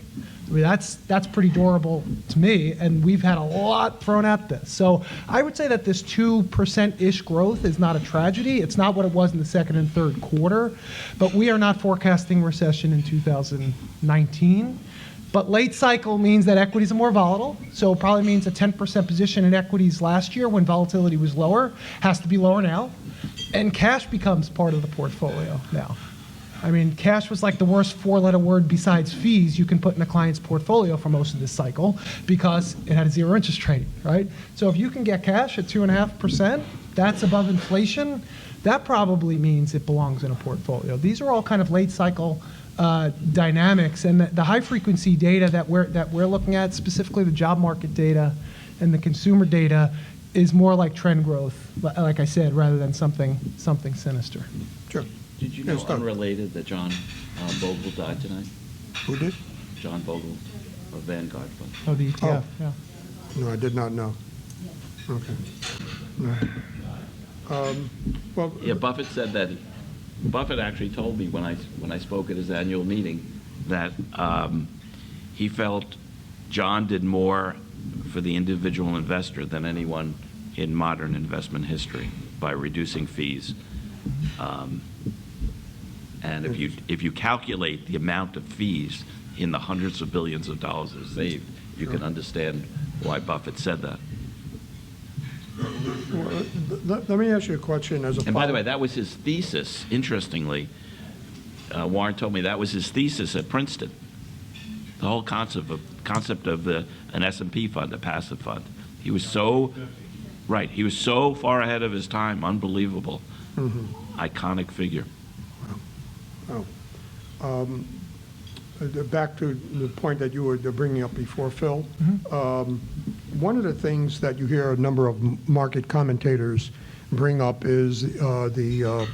I mean, that's pretty durable to me, and we've had a lot thrown at this. So I would say that this 2%-ish growth is not a tragedy. It's not what it was in the second and third quarter, but we are not forecasting recession in 2019. But late cycle means that equities are more volatile, so it probably means a 10% position in equities last year when volatility was lower has to be lower now, and cash becomes part of the portfolio now. I mean, cash was like the worst four-letter word besides fees you can put in a client's portfolio for most of this cycle because it had a zero interest rate, right? So if you can get cash at 2.5%, that's above inflation, that probably means it belongs in a portfolio. These are all kind of late cycle dynamics, and the high frequency data that we're looking at, specifically the job market data and the consumer data, is more like trend growth, like I said, rather than something sinister. Sure. Did you know, Yes, Doug. unrelated, that John Bogle died tonight? Who did? John Bogle of Vanguard Fund. Oh, the ETF, yeah. No, I did not know. Okay. No. Well, Yeah, Buffett said that. Buffett actually told me when I spoke at his annual meeting that he felt John did more for the individual investor than anyone in modern investment history by reducing fees. And if you calculate the amount of fees in the hundreds of billions of dollars it saved, you can understand why Buffett said that. let me ask you a question as a And by the way, that was his thesis, interestingly. Warren told me that was his thesis at Princeton. The whole concept of an S&P fund, a passive fund. He was so far ahead of his time, unbelievable. Iconic figure. Back to the point that you were bringing up before, Phil. One of the things that you hear a number of market commentators bring up is the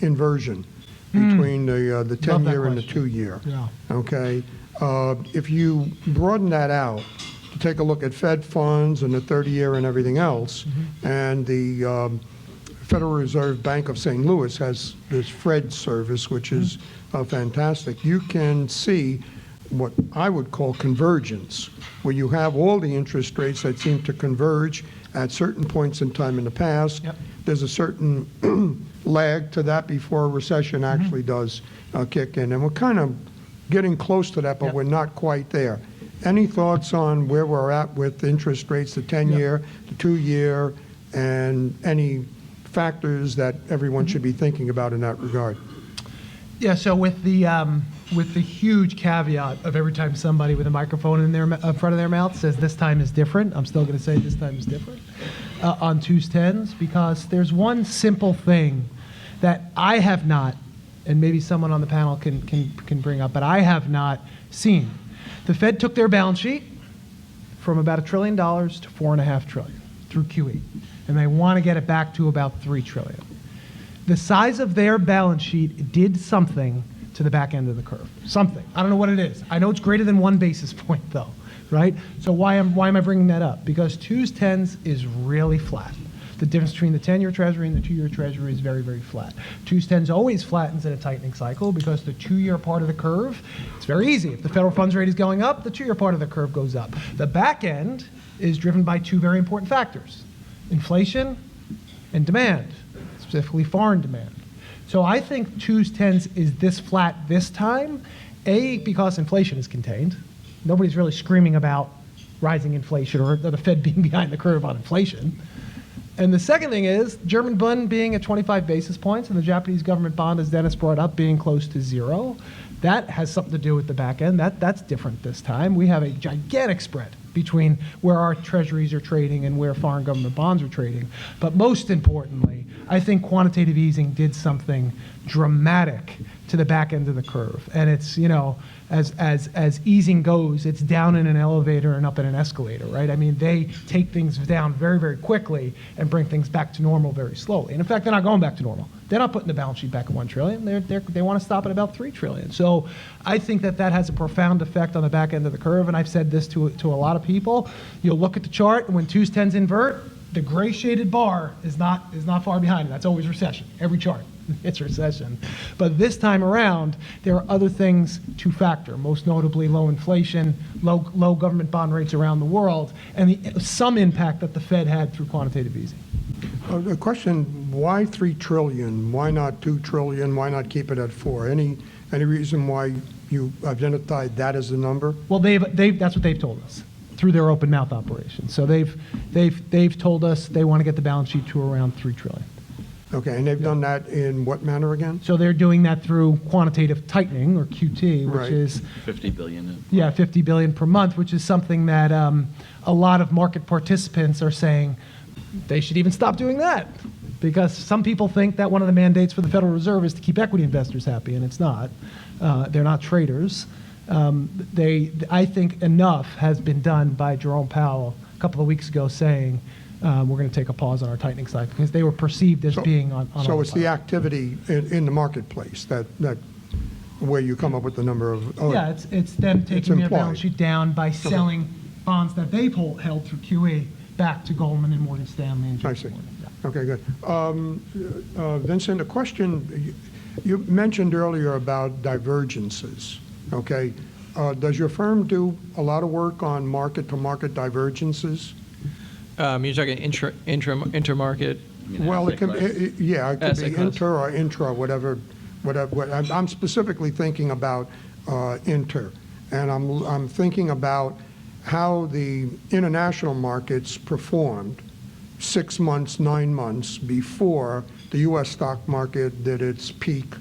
inversion between the 10-year and the 2-year. Yeah. Okay. If you broaden that out to take a look at Fed funds and the 30-year and everything else, and the Federal Reserve Bank of St. Louis has this FRED service, which is fantastic. You can see what I would call convergence, where you have all the interest rates that seem to converge at certain points in time in the past. Yep. There's a certain lag to that before a recession actually does kick in. And we're kind of getting close to that, but Yep. we're not quite there. Any thoughts on where we're at with interest rates, the 10-year, the 2-year, and any factors that everyone should be thinking about in that regard? Yeah, so with the huge caveat of every time somebody with a microphone in front of their mouth says this time is different, I'm still going to say this time is different on 2s, 10s, because there's one simple thing that I have not, and maybe someone on the panel can bring up, but I have not seen. The Fed took their balance sheet from about $1 trillion to $4.5 trillion through QE, and they want to get it back to about $3 trillion. The size of their balance sheet did something to the back end of the curve. Something. I don't know what it is. I know it's greater than 1 basis point, though. right? So why am I bringing that up? Because 2s, 10s is really flat. The difference between the 10-year Treasury and the 2-year Treasury is very, very flat. 2s, 10s always flattens in a tightening cycle because the 2-year part of the curve, it's very easy. If the federal funds rate is going up, the 2-year part of the curve goes up. The back end is driven by 2 very important factors: inflation and demand, specifically foreign demand. So I think 2s, 10s is this flat this time, A, because inflation is contained. Nobody's really screaming about rising inflation or the Fed being behind the curve on inflation. And the second thing is German Bund being at 25 basis points and the Japanese government bond, as Dennis brought up, being close to 0. That has something to do with the back end. That's different this time. We have a gigantic spread between where our treasuries are trading and where foreign government bonds are trading. But most importantly, I think quantitative easing did something dramatic to the back end of the curve. And it's, you know, as easing goes, it's down in an elevator and up in an escalator, right? I mean, they take things down very, very quickly and bring things back to normal very slowly. And in fact, they're not going back to normal. They're not putting the balance sheet back at $1 trillion. They want to stop at about $3 trillion. So I think that has a profound effect on the back end of the curve. And I've said this to a lot of people. You'll look at the chart, and when 2s, 10s invert, the gray shaded bar is not far behind it. That's always recession. Every chart. It's recession. But this time around, there are other things to factor, most notably low inflation, low government bond rates around the world, and some impact that the Fed had through quantitative easing. The question, why $3 trillion? Why not $2 trillion? Why not keep it at 4? Any reason why you identified that as the number? Well, that's what they've told us through their open mouth operation. So they've told us they want to get the balance sheet to around $3 trillion. Okay, and they've done that in what manner again? So they're doing that through quantitative tightening, or QT, which Right. is 50 billion. Yeah, 50 billion per month, which is something that a lot of market participants are saying they should even stop doing that, because some people think that one of the mandates for the Federal Reserve is to keep equity investors happy, and it's not. They're not traders. I think enough has been done by Jerome Powell a couple of weeks ago saying we're going to take a pause on our tightening cycle, because they were perceived as being on So it's the autopilot. activity in the marketplace that where you come up with the number of. Oh, Yeah, it's them taking their balance implied. sheet down by selling bonds that they've held through QE back to Goldman and Morgan Stanley and I JP see. Morgan. Yeah. Okay, good. Vincent, a question, you mentioned earlier about divergences, okay? Does your firm do a lot of work on market-to-market divergences? You're talking intermarket? Well, it could, it could Asset be class. inter or intra, whatever. I'm specifically thinking about inter, and I'm thinking about how the international markets performed 6 months, 9 months before the U.S. stock market did its peak,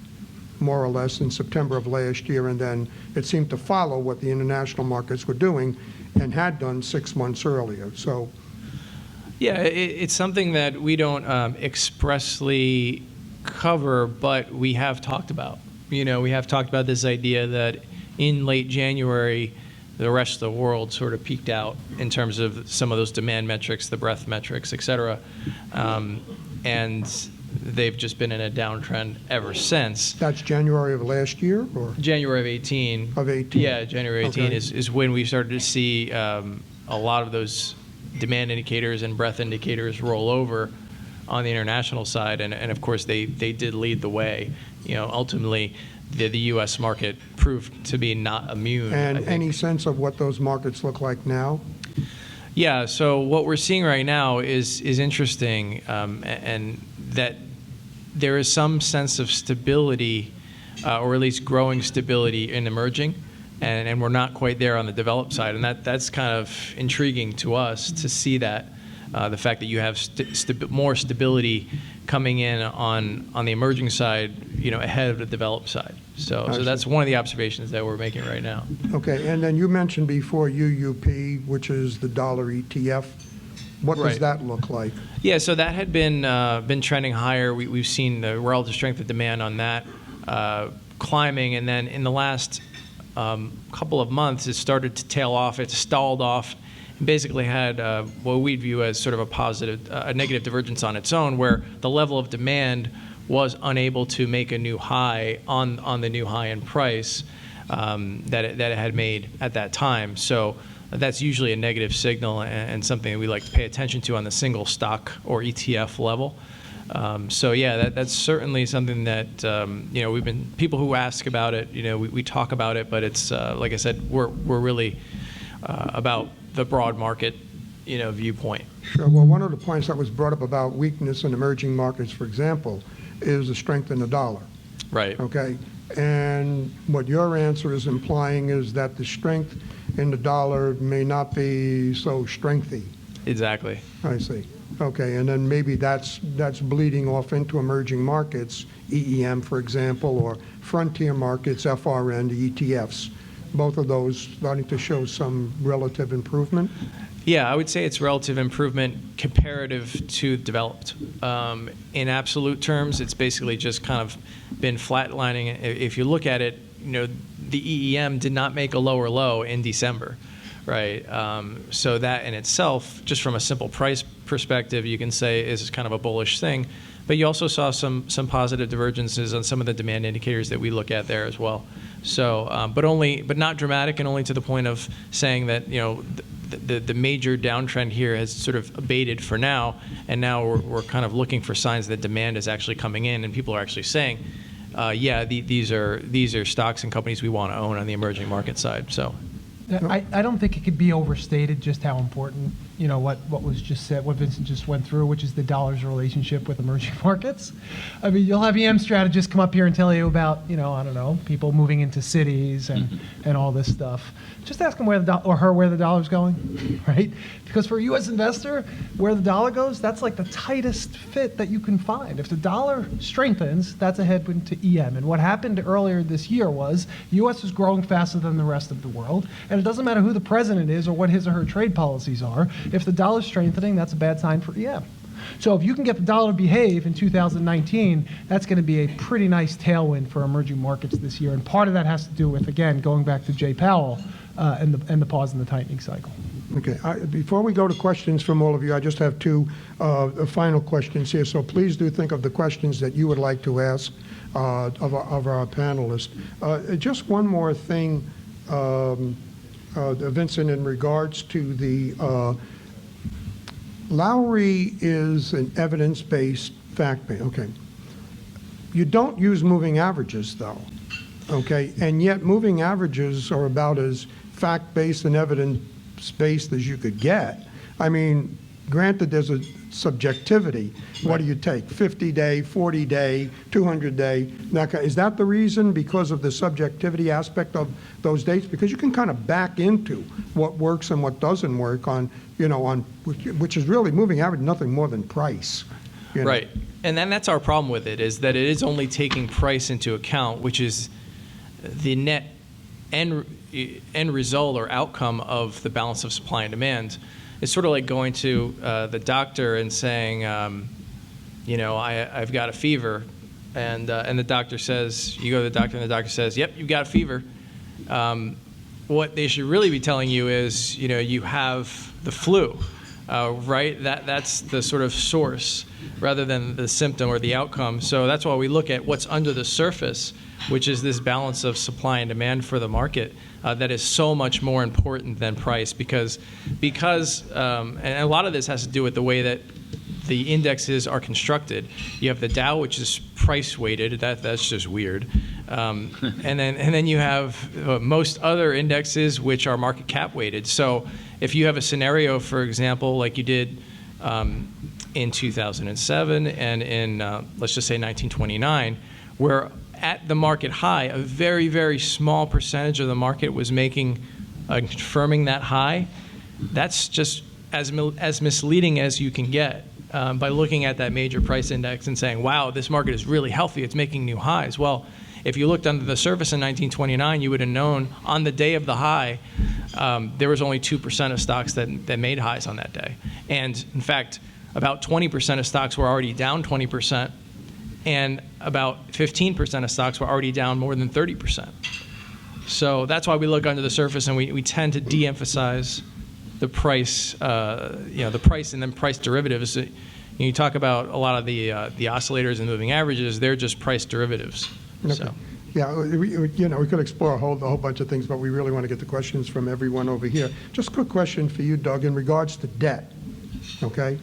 more or less, in September of last year, and then it seemed to follow what the international markets were doing and had done 6 months earlier. So. Yeah, it's something that we don't expressly cover, but we have talked about. You know, we have talked about this idea that in late January, the rest of the world sort of peaked out in terms of some of those demand metrics, the breadth metrics, et cetera. And they've just been in a downtrend ever since. That's January of last year, or? January of 18. Of 18. Yeah, January 18 Okay. is when we started to see a lot of those demand indicators and breadth indicators roll over on the international side, and of course they did lead the way. You know, ultimately the U.S. market proved to be not immune. I And think. any sense of what those markets look like now? Yeah, so what we're seeing right now is interesting, and that there is some sense of stability, or at least growing stability in emerging. And we're not quite there on the developed side, and that's kind of intriguing to us to see that, the fact that you have more stability coming in on the emerging side, you know, ahead of the developed side. So that's one of the observations that we're making right now. Okay, and then you mentioned before UUP, which is the dollar ETF. What does Right. that look like? Yeah, so that had been trending higher. We've seen the relative strength of demand on that climbing, and then in the last couple of months, it started to tail off. It stalled off, and basically had what we'd view as sort of a negative divergence on its own, where the level of demand was unable to make a new high on the new high in price that it had made at that time. So that's usually a negative signal and something that we like to pay attention to on the single stock or ETF level. So yeah, that's certainly something that we've been, people who ask about it, we talk about it, but it's like I said, we're really about the broad market viewpoint. Sure. Well, one of the points that was brought up about weakness in emerging markets, for example, is the strength in the dollar. Right. Okay. And what your answer is implying is that the strength in the dollar may not be so strengthy. Exactly. I see. Okay, and then maybe that's bleeding off into emerging markets, EEM, for example, or frontier markets, FRN, the ETFs. Both of those starting to show some relative improvement? Yeah, I would say it's relative improvement comparative to developed. In absolute terms, it's basically just kind of been flatlining. If you look at it, the EEM did not make a lower low in December, right? So that in itself, just from a simple price perspective, you can say is kind of a bullish thing. But you also saw some positive divergences on some of the demand indicators that we look at there as well. So, but not dramatic, and only to the point of saying that the major downtrend here has sort of abated for now, and now we're kind of looking for signs that demand is actually coming in, and people are actually saying, these are stocks and companies we want to own on the emerging market side. So, I don't think it could be overstated just how important, what was just said, what Vincent just went through, which is the dollar's relationship with emerging markets. I mean, you'll have EM strategists come up here and tell you about, I don't know, people moving into cities and all this stuff. Just ask them where the dollar's going, right? Because for a U.S. investor, where the dollar goes, that's like the tightest fit that you can find. If the dollar strengthens, that's a headwind to EM. And what happened earlier this year was U.S. was growing faster than the rest of the world, and it doesn't matter who the president is or what his or her trade policies are. If the dollar's strengthening, that's a bad sign for EM. So if you can get the dollar to behave in 2019, that's going to be a pretty nice tailwind for emerging markets this year. And part of that has to do with, again, going back to Jay Powell and the pause in the tightening cycle. Okay. Before we go to questions from all of you, I just have two final questions here. So please do think of the questions that you would like to ask of our panelists. Just one more thing, Vincent, in regards to the Lowry is an evidence-based fact-based. Okay. You don't use moving averages, though. Okay. And yet moving averages are about as fact-based and evidence-based as you could get. I mean, granted, there's a subjectivity. What do you take? 50-day, 40-day, 200-day? Is that the reason? Because of the subjectivity aspect of those dates? Because you can kind of back into what works and what doesn't work on, which is really moving average, nothing more than price. Right. And then that's our problem with it, is that it is only taking price into account, which is the net end result or outcome of the balance of supply and demand. It's sort of like going to the doctor and saying, I've got a fever, and the doctor says, you go to the doctor and the doctor says, yep, you've got a fever. What they should really be telling you is, you have the flu, right? That's the sort of source rather than the symptom or the outcome. So that's why we look at what's under the surface, which is this balance of supply and demand for the market. That is so much more important than price because and a lot of this has to do with the way that the indexes are constructed. You have the Dow, which is price weighted. That's just weird. And then you have most other indexes which are market cap weighted. So if you have a scenario, for example, like you did in 2007 and in let's just say 1929, where at the market high, a very, very small percentage of the market was confirming that high. That's just as misleading as you can get by looking at that major price index and saying, wow, this market is really healthy, it's making new highs. Well, if you looked under the surface in 1929, you would have known on the day of the high, there was only 2% of stocks that made highs on that day. And in fact, about 20% of stocks were already down 20%. And about 15% of stocks were already down more than 30%. So that's why we look under the surface, and we tend to de-emphasize the price, the price and then price derivatives. You talk about a lot of the oscillators and moving averages; they're just price derivatives. Okay. So. Yeah, we could explore a whole bunch of things, but we really want to get the questions from everyone over here. Just a quick question for you, Doug, in regards to debt, okay?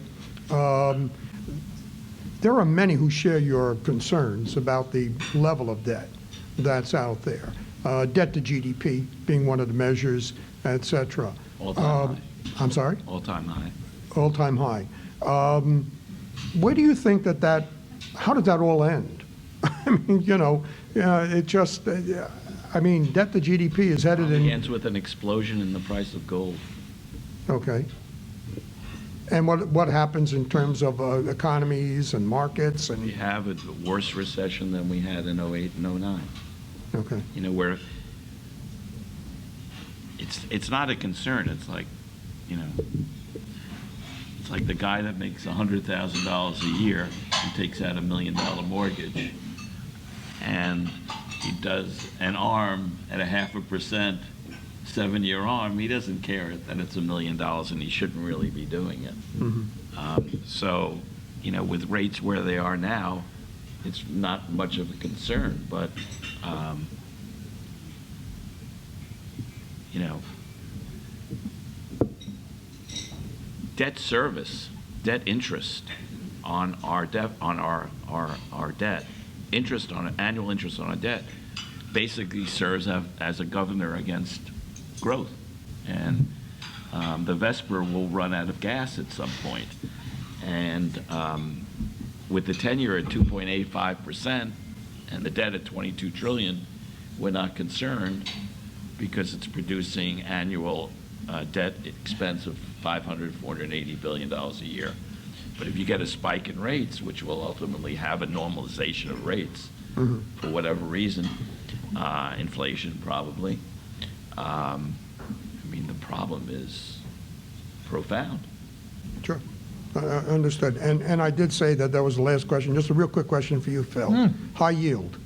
There are many who share your concerns about the level of debt that's out there. Debt to GDP being one of the measures, et cetera. All-time high. I'm sorry? All-time high. All-time high. Where do you think that how did that all end? I mean, it just, I mean, debt to GDP is headed It in, ends with an explosion in the price of gold. okay. And what happens in terms of economies and markets We and, have a worse recession than we had in '08 and '09. okay, Where it's not a concern. It's like, it's like the guy that makes $100,000 a year and takes out $1 million mortgage, and he does an ARM at 0.5%, 7-year ARM. He doesn't care that it's $1 million, and he shouldn't really be doing it. So, with rates where they are now, it's not much of a concern, but debt service, debt interest on our debt, our debt, interest on annual interest on our debt, basically serves as a governor against growth, and the Vesper will run out of gas at some point, and with the 10-year at 2.85% and the debt at 22 trillion, we're not concerned because it's producing annual debt expense of $480 billion a year. But if you get a spike in rates, which will ultimately have a normalization of rates for whatever reason, inflation probably, the problem is profound. sure. Understood. And I did say that was the last question. Just a real quick question for you, Phil. High yield.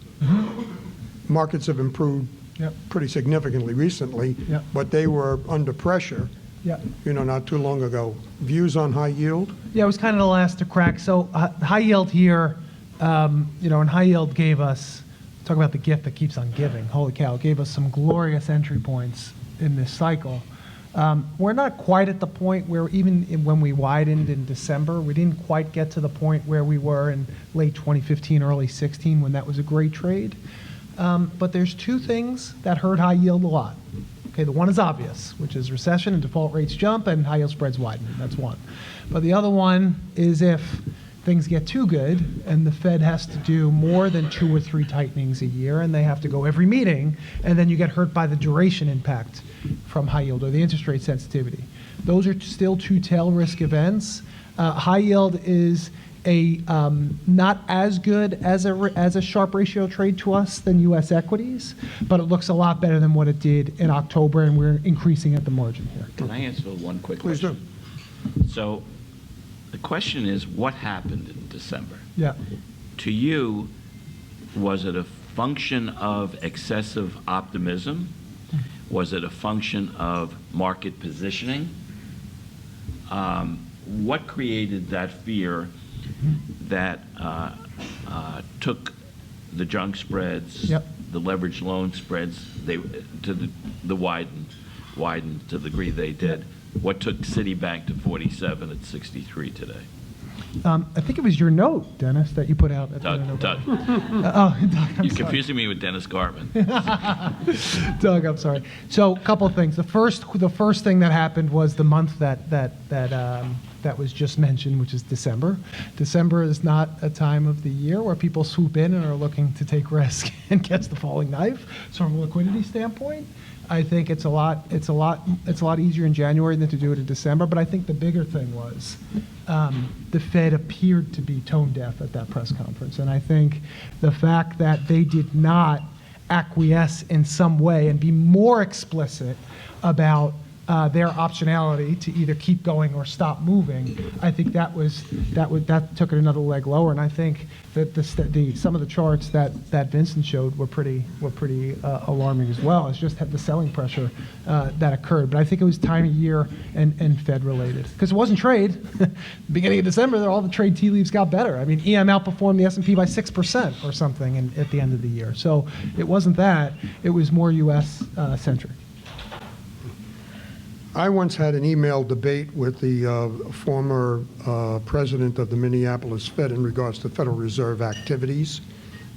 Markets have improved Yep. pretty significantly recently, Yep. but they were under pressure, Yeah. not too long ago. Views on high yield? Yeah, it was kind of the last to crack. So high yield here, and high yield gave us, talk about the gift that keeps on giving. Holy cow, it gave us some glorious entry points in this cycle. We're not quite at the point where even when we widened in December, we didn't quite get to the point where we were in late 2015, early 16, when that was a great trade. But there's two things that hurt high yield a lot. Okay, the one is obvious, which is recession and default rates jump and high yield spreads widen. That's one. But the other one is if things get too good and the Fed has to do more than 2 or 3 tightenings a year and they have to go every meeting, and then you get hurt by the duration impact from high yield or the interest rate sensitivity. Those are still 2 tail risk events. High yield is not as good as a Sharpe ratio trade to us than U.S. equities, but it looks a lot better than what it did in October, and we're increasing at the margin here. Can I answer one quick Please question? So the question is, what happened in December? Yeah. To you, was it a function of excessive optimism? Was it a function of market positioning? What created that fear that took the junk spreads, Yep. the leveraged loan spreads, the widened to the degree they did? What took Citibank to 47 at 63 today? I think it was your note, Dennis, that you put out at the end of Doug, November. Doug. You're You're confusing me with Dennis Gartman. Doug, I'm sorry. So a couple of things. The first thing that happened was the month that was just mentioned, which is December. December is not a time of the year where people swoop in and are looking to take risk and catch the falling knife. So from a liquidity standpoint, I think it's a lot easier in January than to do it in December. But I think the bigger thing was the Fed appeared to be tone deaf at that press conference, and I think the fact that they did not acquiesce in some way and be more explicit about their optionality to either keep going or stop moving, I think that took it another leg lower. And I think that some of the charts that Vincent showed were pretty alarming as well. It's just had the selling pressure that occurred. But I think it was time of year and Fed related, because it wasn't trade. Beginning of December, all the trade tea leaves got better. I mean, EM outperformed the S&P by 6% or something at the end of the year. So it wasn't that. It was more U.S. Centric. I once had an email debate with the former president of the Minneapolis Fed in regards to Federal Reserve activities,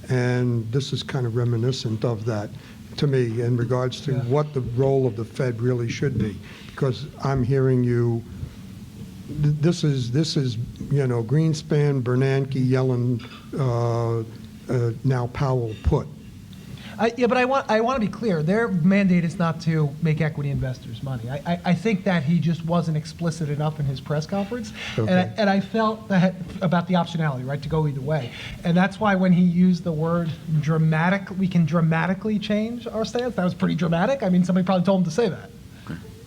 and this is kind of reminiscent of that to me in regards to what the role of the Fed really should be, because I'm hearing you. This is Greenspan, Bernanke, Yellen, now Powell put. Yeah, but I want to be clear. Their mandate is not to make equity investors money. I think that he just wasn't explicit enough in his press conference, Okay. and I felt that about the optionality, right, to go either way. And that's why when he used the word dramatic, we can dramatically change our stance. That was pretty dramatic. I mean, somebody probably told him to say that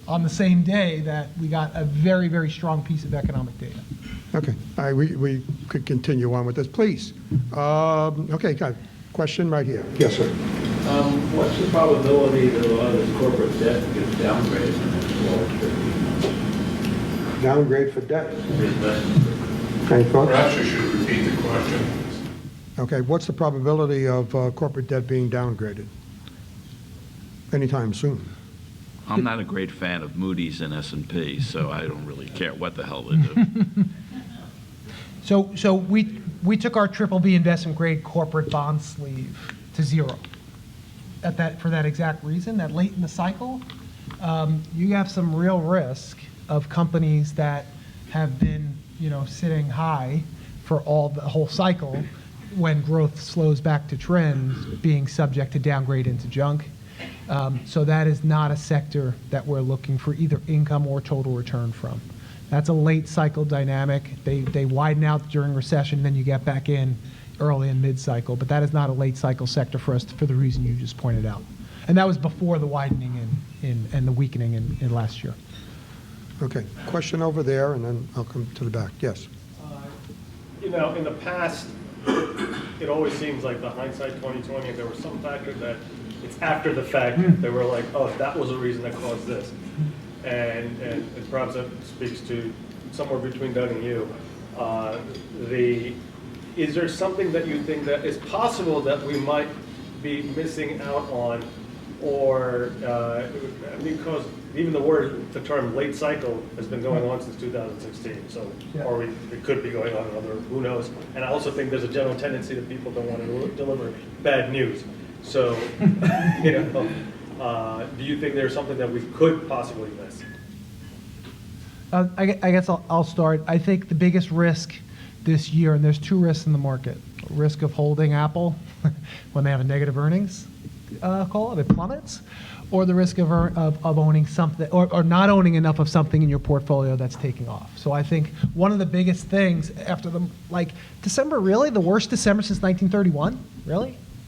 on the same day that we got a very, very strong piece of economic data. Okay, all right, we could continue on with this, please. Okay, got a question right here. Yes, sir. What's the probability that a lot of this corporate debt gets downgraded in the next 12 to 15 months? Downgrade for debt. Investment. Any thoughts? Perhaps you should repeat the question. Okay, what's the probability of corporate debt being downgraded? Anytime soon. I'm not a great fan of Moody's and S&P, so I don't really care what the hell they do. So we took our BBB investment grade corporate bond sleeve to zero. For that exact reason, that late in the cycle, you have some real risk of companies that have been, sitting high for the whole cycle, when growth slows back to trends, being subject to downgrade into junk. So that is not a sector that we're looking for either income or total return from. That's a late cycle dynamic. They widen out during recession, then you get back in early and mid-cycle, but that is not a late cycle sector for us for the reason you just pointed out. And that was before the widening and the weakening in last year. Okay, question over there, and then I'll come to the back. Yes. In the past, it always seems like the hindsight 2020, there was some factor that it's after the fact they were like, oh, that was the reason that caused this. And perhaps that speaks to somewhere between Doug and you. Is there something that you think that is possible that we might be missing out on, or because even the term late cycle has been going on since 2016, so or it could be going on another, who knows? And I also think there's a general tendency that people don't want to deliver bad news. So, do you think there's something that we could possibly miss? I guess I'll start. I think the biggest risk this year, and there's two risks in the market: risk of holding Apple when they have a negative earnings call, it plummets, or the risk of owning something or not owning enough of something in your portfolio that's taking off. So I think one of the biggest things after December, really the worst December since 1931,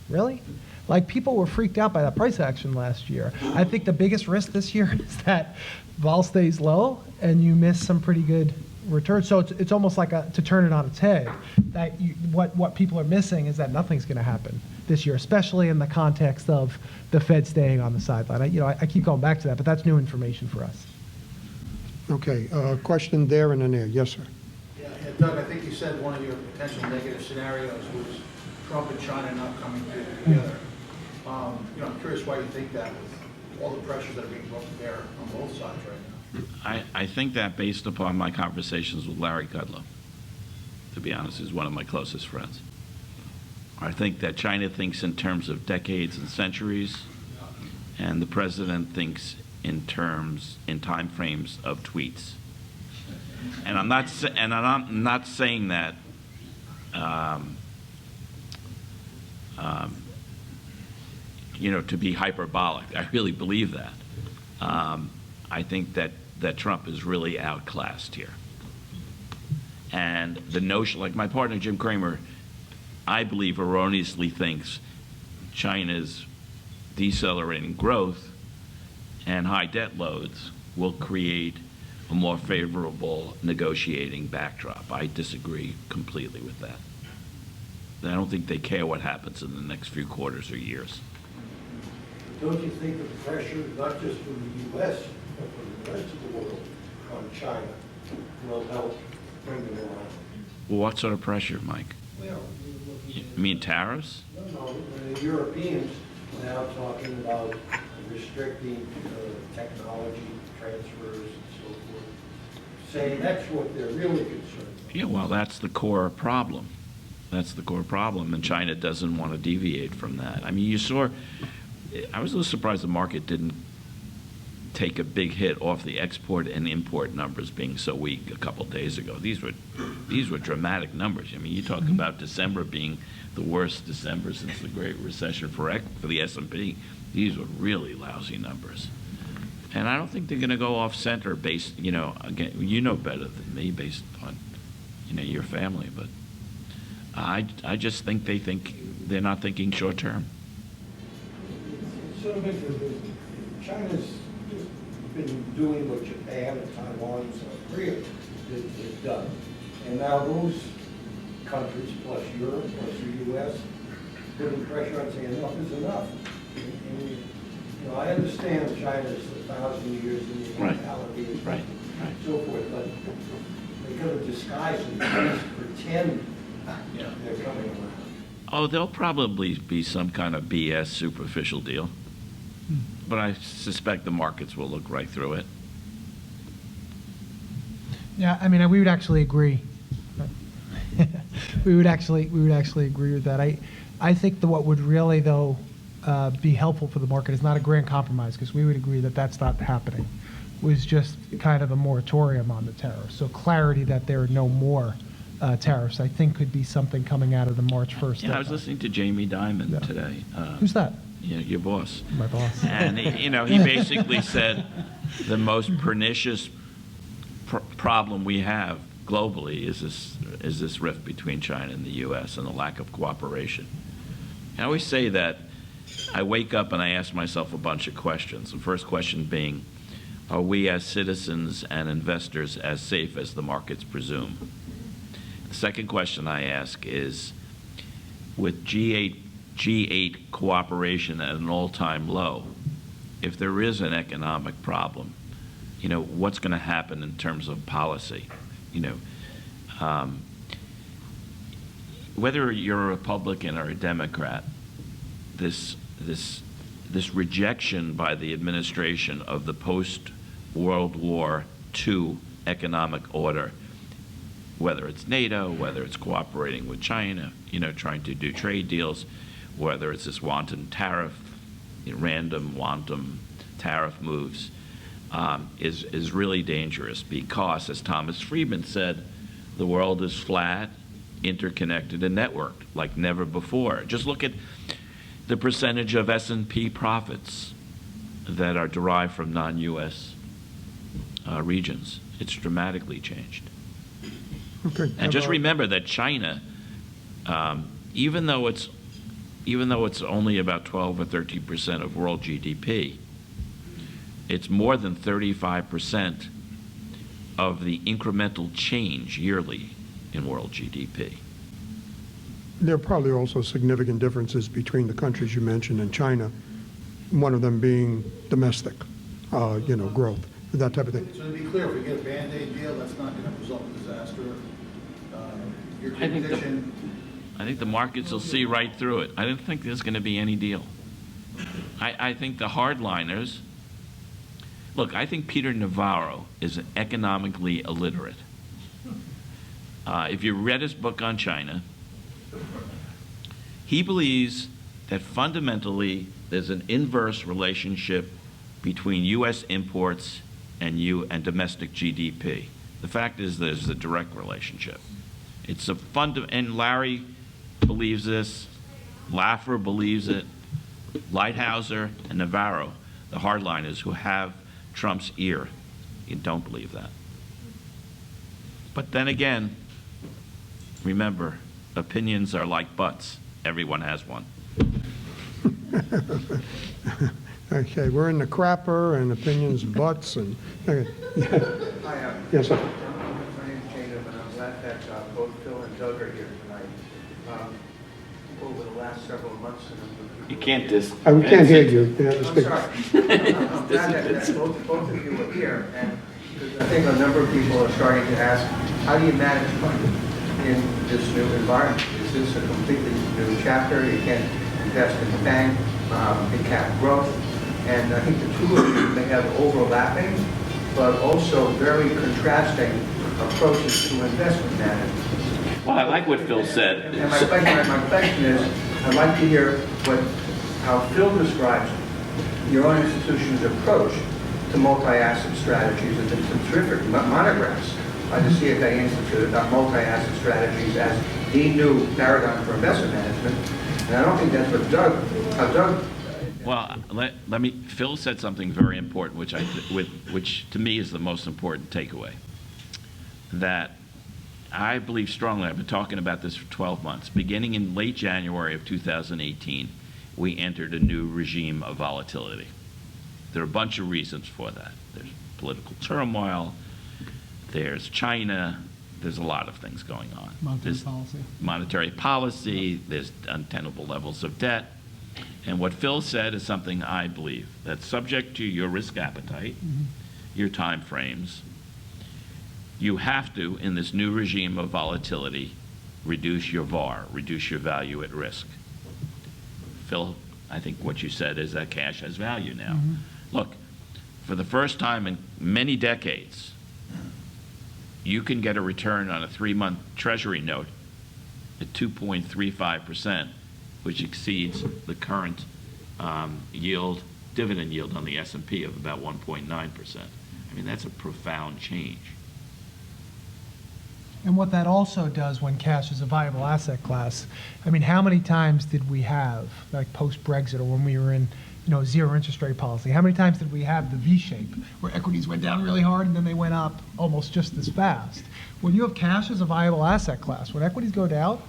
really. Like, people were freaked out by that price action last year. I think the biggest risk this year is that vol stays low and you miss some pretty good returns. So it's almost like to turn it on its head. That what people are missing is that nothing's going to happen this year, especially in the context of the Fed staying on the sideline. I keep going back to that, but that's new information for us. Okay, question there and then there. Yes, sir. Yeah, Doug, I think you said one of your potential negative scenarios was Trump and China not coming together. I'm curious why you think that, with all the pressures that are being brought to bear on both sides right now. I think that based upon my conversations with Larry Kudlow, to be honest, who's one of my closest friends. I think that China thinks in terms of decades and centuries, and the president thinks in time frames of tweets. And I'm not saying that to be hyperbolic. I really believe that. I think that Trump is really outclassed here. And the notion, like my partner Jim Cramer, I believe erroneously thinks China's decelerating growth and high debt loads will create a more favorable negotiating backdrop. I disagree completely with that. I don't think they care what happens in the next few quarters or years. Don't you think the pressure, not just from the U.S., but from the rest of the world on China will help bring them around? Well, what sort of pressure, Mike? Well, You mean tariffs? no, the Europeans now talking about restricting technology transfers and so forth, saying that's what they're really concerned about. Yeah, well, that's the core problem. That's the core problem, and China doesn't want to deviate from that. I mean, you saw, I was a little surprised the market didn't take a big hit off the export and import numbers being so weak a couple days ago. These were dramatic numbers. I mean, you talk about December being the worst December since the Great Recession for the S&P. These were really lousy numbers. And I don't think they're going to go off center based, again, you know better than me based on, your family, but I just think they're not thinking short term. It's sort of interesting. China's just been doing what Japan and Taiwan and South Korea have done. And now those countries, plus Europe, plus the U.S., putting pressure on saying enough is enough. And, I understand China's 1,000 years in the Right. mentality Right. and so forth, but they kind of disguise and just pretend they're coming around. Oh, there'll probably be some kind of BS superficial deal. But I suspect the markets will look right through it. Yeah, I mean, we would actually agree. we would actually agree with that. I think that what would really, though, be helpful for the market is not a grand compromise, because we would agree that that's not happening. Was just kind of a moratorium on the tariffs. So clarity that there are no more tariffs, I think, could be something coming out of the March 1st. Yeah, I was listening to Jamie Dimon today. Who's that? Your boss. My boss. And he basically said the most pernicious problem we have globally is this rift between China and the U.S. and the lack of cooperation. I always say that I wake up and I ask myself a bunch of questions. The first question being, are we as citizens and investors as safe as the markets presume? The second question I ask is, with G8 cooperation at an all-time low, if there is an economic problem, what's going to happen in terms of policy? Whether you're a Republican or a Democrat, this rejection by the administration of the post-World War II economic order, whether it's NATO, whether it's cooperating with China, trying to do trade deals, whether it's this wanton tariff, random wanton tariff moves, is really dangerous because, as Thomas Friedman said, the world is flat, interconnected, and networked like never before. Just look at the percentage of S&P profits that are derived from non-U.S. Regions. It's dramatically changed. Okay. And just remember that China, even though it's only about 12 or 13% of world GDP, it's more than 35% of the incremental change yearly in world GDP. There are probably also significant differences between the countries you mentioned and China, one of them being domestic, growth, that type of thing. So to be clear, if we get a Band-Aid deal, that's not going to result in disaster. Your I think prediction, I think the markets will see right through it. I don't think there's going to be any deal. I think the hardliners, look, I think Peter Navarro is economically illiterate. If you read his book on China, he believes that fundamentally there's an inverse relationship between U.S. imports and domestic GDP. The fact is there's a direct relationship. It's a and Larry believes this, Laffer believes it, Lighthouser and Navarro, the hardliners who have Trump's ear, you don't believe that. But then again, remember, opinions are like butts. Everyone has one. Okay, we're in the crapper and opinions, butts, and, okay. Hi, Yes, sir. my name's Jacob, and I'm glad that both Phil and Doug are here tonight. Over the last several months, You can't just. We can't hear you. You have to I'm speak. sorry. I'm glad that both of you are here, and because I think a number of people are starting to ask, how do you manage money in this new environment? Is this a completely new chapter? You can't invest in the bank, you can't growth. And I think the two of you may have overlapping, but also very contrasting approaches to investment management. Well, I like what Phil said. And my question is, I'd like to hear how Phil describes your own institution's approach to multi-asset strategies. There's been some terrific monographs by the CFA Institute about multi-asset strategies as the new paradigm for investment management. And I don't think that's what Doug. Well, let me. Phil said something very important, which to me is the most important takeaway. That I believe strongly. I've been talking about this for 12 months. Beginning in late January of 2018, we entered a new regime of volatility. There are a bunch of reasons for that. There's political turmoil. There's China. There's a lot of things going on. Monetary policy. There's untenable levels of debt. And what Phil said is something I believe, that's subject to your risk appetite, your time frames. You have to, in this new regime of volatility, reduce your VAR, reduce your value at risk. Phil, I think what you said is that cash has value now. Look, for the first time in many decades, you can get a return on a 3-month Treasury note at 2.35%, which exceeds the current dividend yield on the S&P of about 1.9%. I mean, that's a profound change. And what that also does when cash is a viable asset class, I mean, how many times did we have, like post-Brexit or when we were in, zero interest rate policy, how many times did we have the V-shape where equities went down really hard and then they went up almost just as fast? When you have cash as a viable asset class, when equities go down,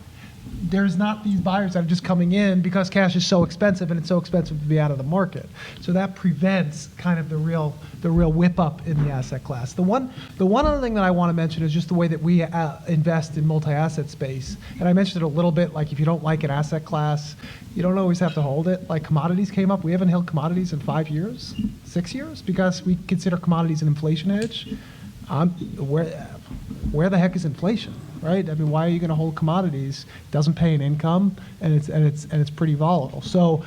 there's not these buyers that are just coming in because cash is so expensive and it's so expensive to be out of the market. So that prevents kind of the real whip up in the asset class. The one other thing that I want to mention is just the way that we invest in multi-asset space. And I mentioned it a little bit, like if you don't like an asset class, you don't always have to hold it. Like commodities came up. We haven't held commodities in 5 years, 6 years, because we consider commodities an inflation hedge. Where the heck is inflation, right? I mean, why are you going to hold commodities? It doesn't pay an income, and it's pretty volatile. So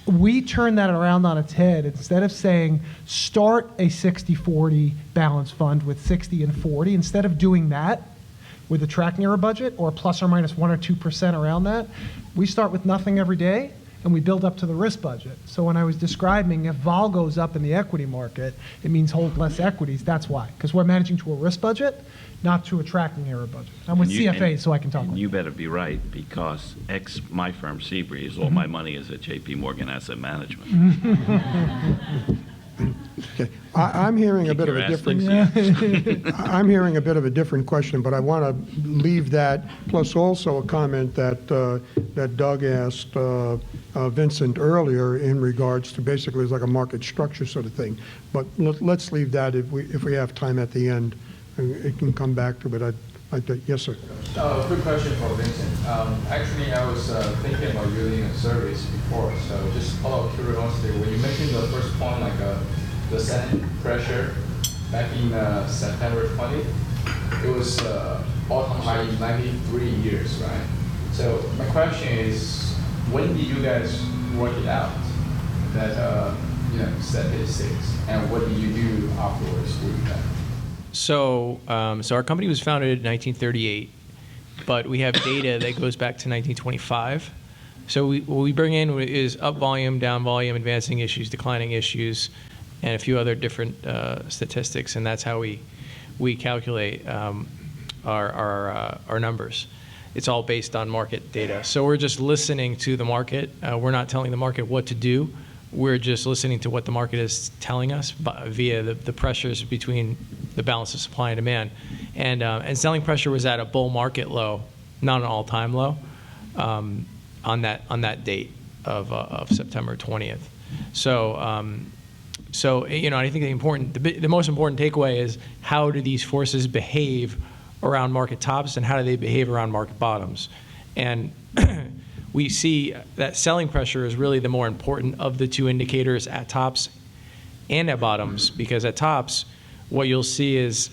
we turn that around on its head. Instead of saying start a 60-40 balance fund with 60 and 40, instead of doing that with a tracking error budget or plus or minus 1 or 2% around that, we start with nothing every day. And we build up to the risk budget. So when I was describing if vol goes up in the equity market, it means hold less equities. That's why. Because we're managing to a risk budget, not to a tracking error budget. I'm with CFA, so I can talk about it. You better be right, because my firm, Seabreeze, all my money is at JP Morgan Asset Management. Okay. I'm hearing a bit of a different. I'm hearing a bit of a different question, but I want to leave that. Plus, also a comment that Doug asked Vincent earlier in regards to basically it's like a market structure sort of thing. But let's leave that if we have time at the end. It can come back to it. Yes, sir. Quick question for Vincent. Actually, I was thinking about using a service before, so just out of curiosity, when you mentioned the first point, like the selling pressure back in September 20, it was all-time high in 93 years, right? So my question is, when did you guys work it out that statistics, and what did you do afterwards with that? So our company was founded in 1938, but we have data that goes back to 1925. So what we bring in is up volume, down volume, advancing issues, declining issues, and a few other different statistics, and that's how we calculate our numbers. It's all based on market data. So we're just listening to the market. We're not telling the market what to do. We're just listening to what the market is telling us via the pressures between the balance of supply and demand. And selling pressure was at a bull market low, not an all-time low, on that date of September 20th. So, I think the most important takeaway is how do these forces behave around market tops and how do they behave around market bottoms? And we see that selling pressure is really the more important of the two indicators at tops and at bottoms, because at tops, what you'll see is,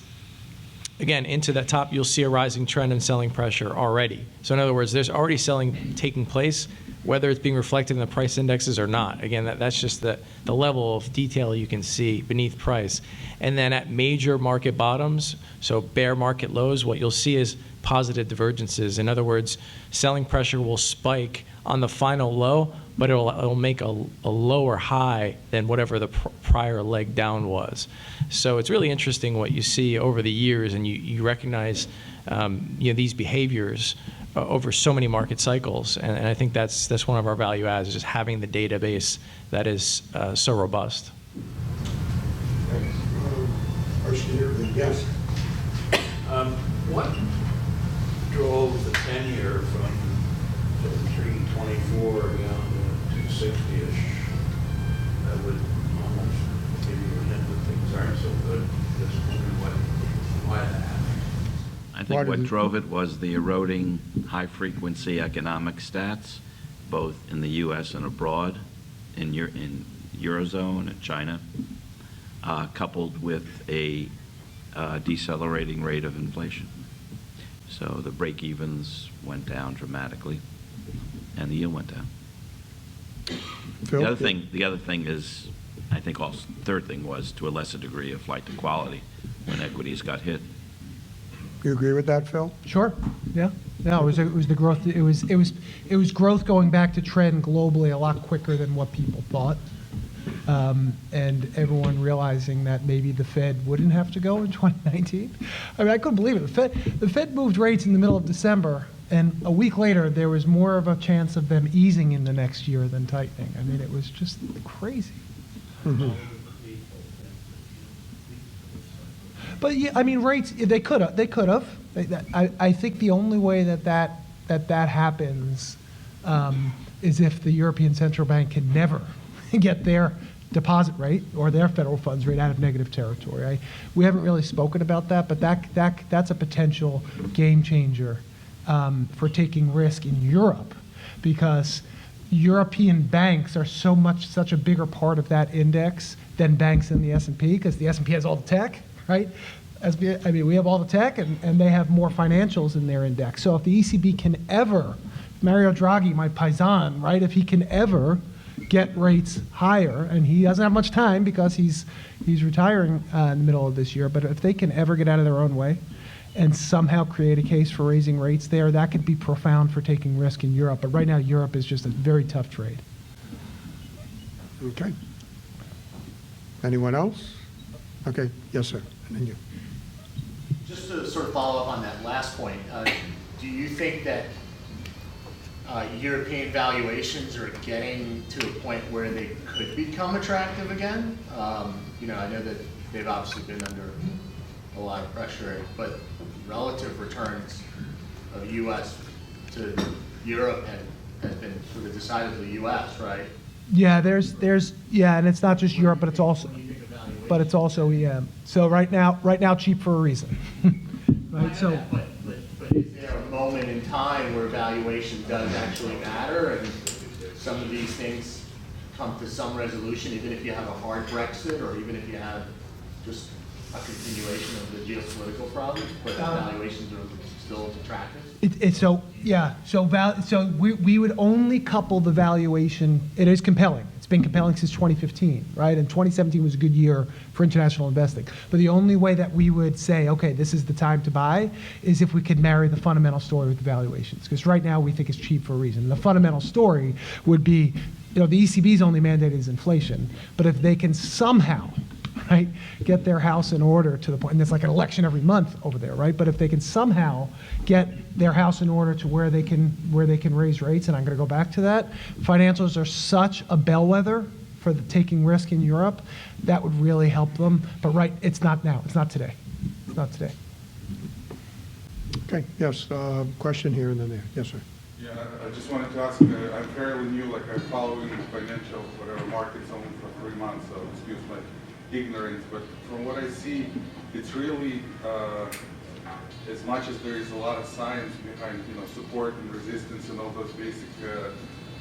again, into that top, you'll see a rising trend in selling pressure already. So in other words, there's already selling taking place, whether it's being reflected in the price indexes or not. Again, that's just the level of detail you can see beneath price. And then at major market bottoms, so bear market lows, what you'll see is positive divergences. In other words, selling pressure will spike on the final low, but it'll make a lower high than whatever the prior leg down was. So it's really interesting what you see over the years, and you recognize these behaviors over so many market cycles, and I think that's one of our value adds, is just having the database that is so robust. Question here, yes. What drove the 10-year from 324 down to 260-ish? That would almost give you a hint that things aren't so good. Just wondering why that happened. I think what drove it was the eroding high-frequency economic stats, both in the U.S. and abroad, in Eurozone and China, coupled with a decelerating rate of inflation. So the break-evens went down dramatically, and the yield went down. Phil? The other thing is, I think also, third thing was, to a lesser degree, a flight to quality when equities got hit. You agree with that, Phil? Sure. Yeah. No, it was the growth. It was growth going back to trend globally a lot quicker than what people thought, and everyone realizing that maybe the Fed wouldn't have to go in 2019. I mean, I couldn't believe it. The Fed moved rates in the middle of December, and a week later there was more of a chance of them easing in the next year than tightening. I mean, it was just crazy. Mm-hmm. But yeah, I mean, rates, they could have. I think the only way that happens is if the European Central Bank can never get their deposit rate or their federal funds rate out of negative territory. We haven't really spoken about that, but that's a potential game changer for taking risk in Europe, because European banks are such a bigger part of that index than banks in the S&P, because the S&P has all the tech, right? I mean, we have all the tech, and they have more financials in their index. So if the ECB can ever, Mario Draghi, my paisan, right, if he can ever get rates higher, and he doesn't have much time because he's retiring in the middle of this year, but if they can ever get out of their own way and somehow create a case for raising rates there, that could be profound for taking risk in Europe. But right now, Europe is just a very tough trade. Okay. Anyone else? Okay, yes, sir. And then you. Just to sort of follow up on that last point, do you think that European valuations are getting to a point where they could become attractive again? I know that they've obviously been under a lot of pressure, but relative returns of U.S. to Europe has been sort of decidedly U.S., right? Yeah, and it's not just Europe, but it's also EM. So right now, cheap for a reason. Right. So. But is there a moment in time where valuation does actually matter, and some of these things come to some resolution, even if you have a hard Brexit, or even if you have just a continuation of the geopolitical problems, but valuations are still attractive? So we would only couple the valuation. It is compelling. It's been compelling since 2015, right? And 2017 was a good year for international investing. But the only way that we would say, okay, this is the time to buy, is if we could marry the fundamental story with the valuations. Because right now we think it's cheap for a reason. And the fundamental story would be, the ECB's only mandate is inflation. But if they can somehow, right, get their house in order to the point, and it's like an election every month over there, right? But if they can somehow get their house in order to where they can raise rates, and I'm going to go back to that, financials are such a bellwether for taking risk in Europe, that would really help them. But it's not now. It's not today. It's not today. Okay, yes, question here and then there. Yes, sir. Yeah, Yeah, I just wanted to ask, I'm fairly new, like I'm following financial, whatever, markets only for 3 months, so excuse my ignorance, but from what I see, it's really, as much as there is a lot of science behind, support and resistance and all those basic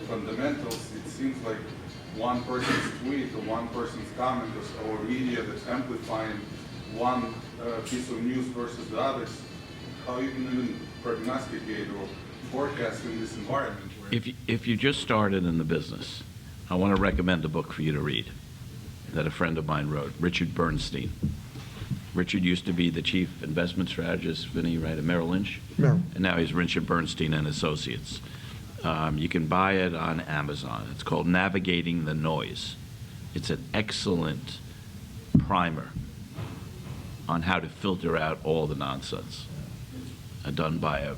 fundamentals, it seems like one person's tweet or one person's comment or media that's amplifying one piece of news versus the others, how you can even prognosticate or forecast in this environment? If you just started in the business, I want to recommend a book for you to read that a friend of mine wrote, Richard Bernstein. Richard used to be the chief investment strategist, Vinny, right, at Merrill Lynch? Merrill. And now he's Richard Bernstein and Associates. You can buy it on Amazon. It's called Navigating the Noise. It's an excellent primer on how to filter out all the nonsense, done by a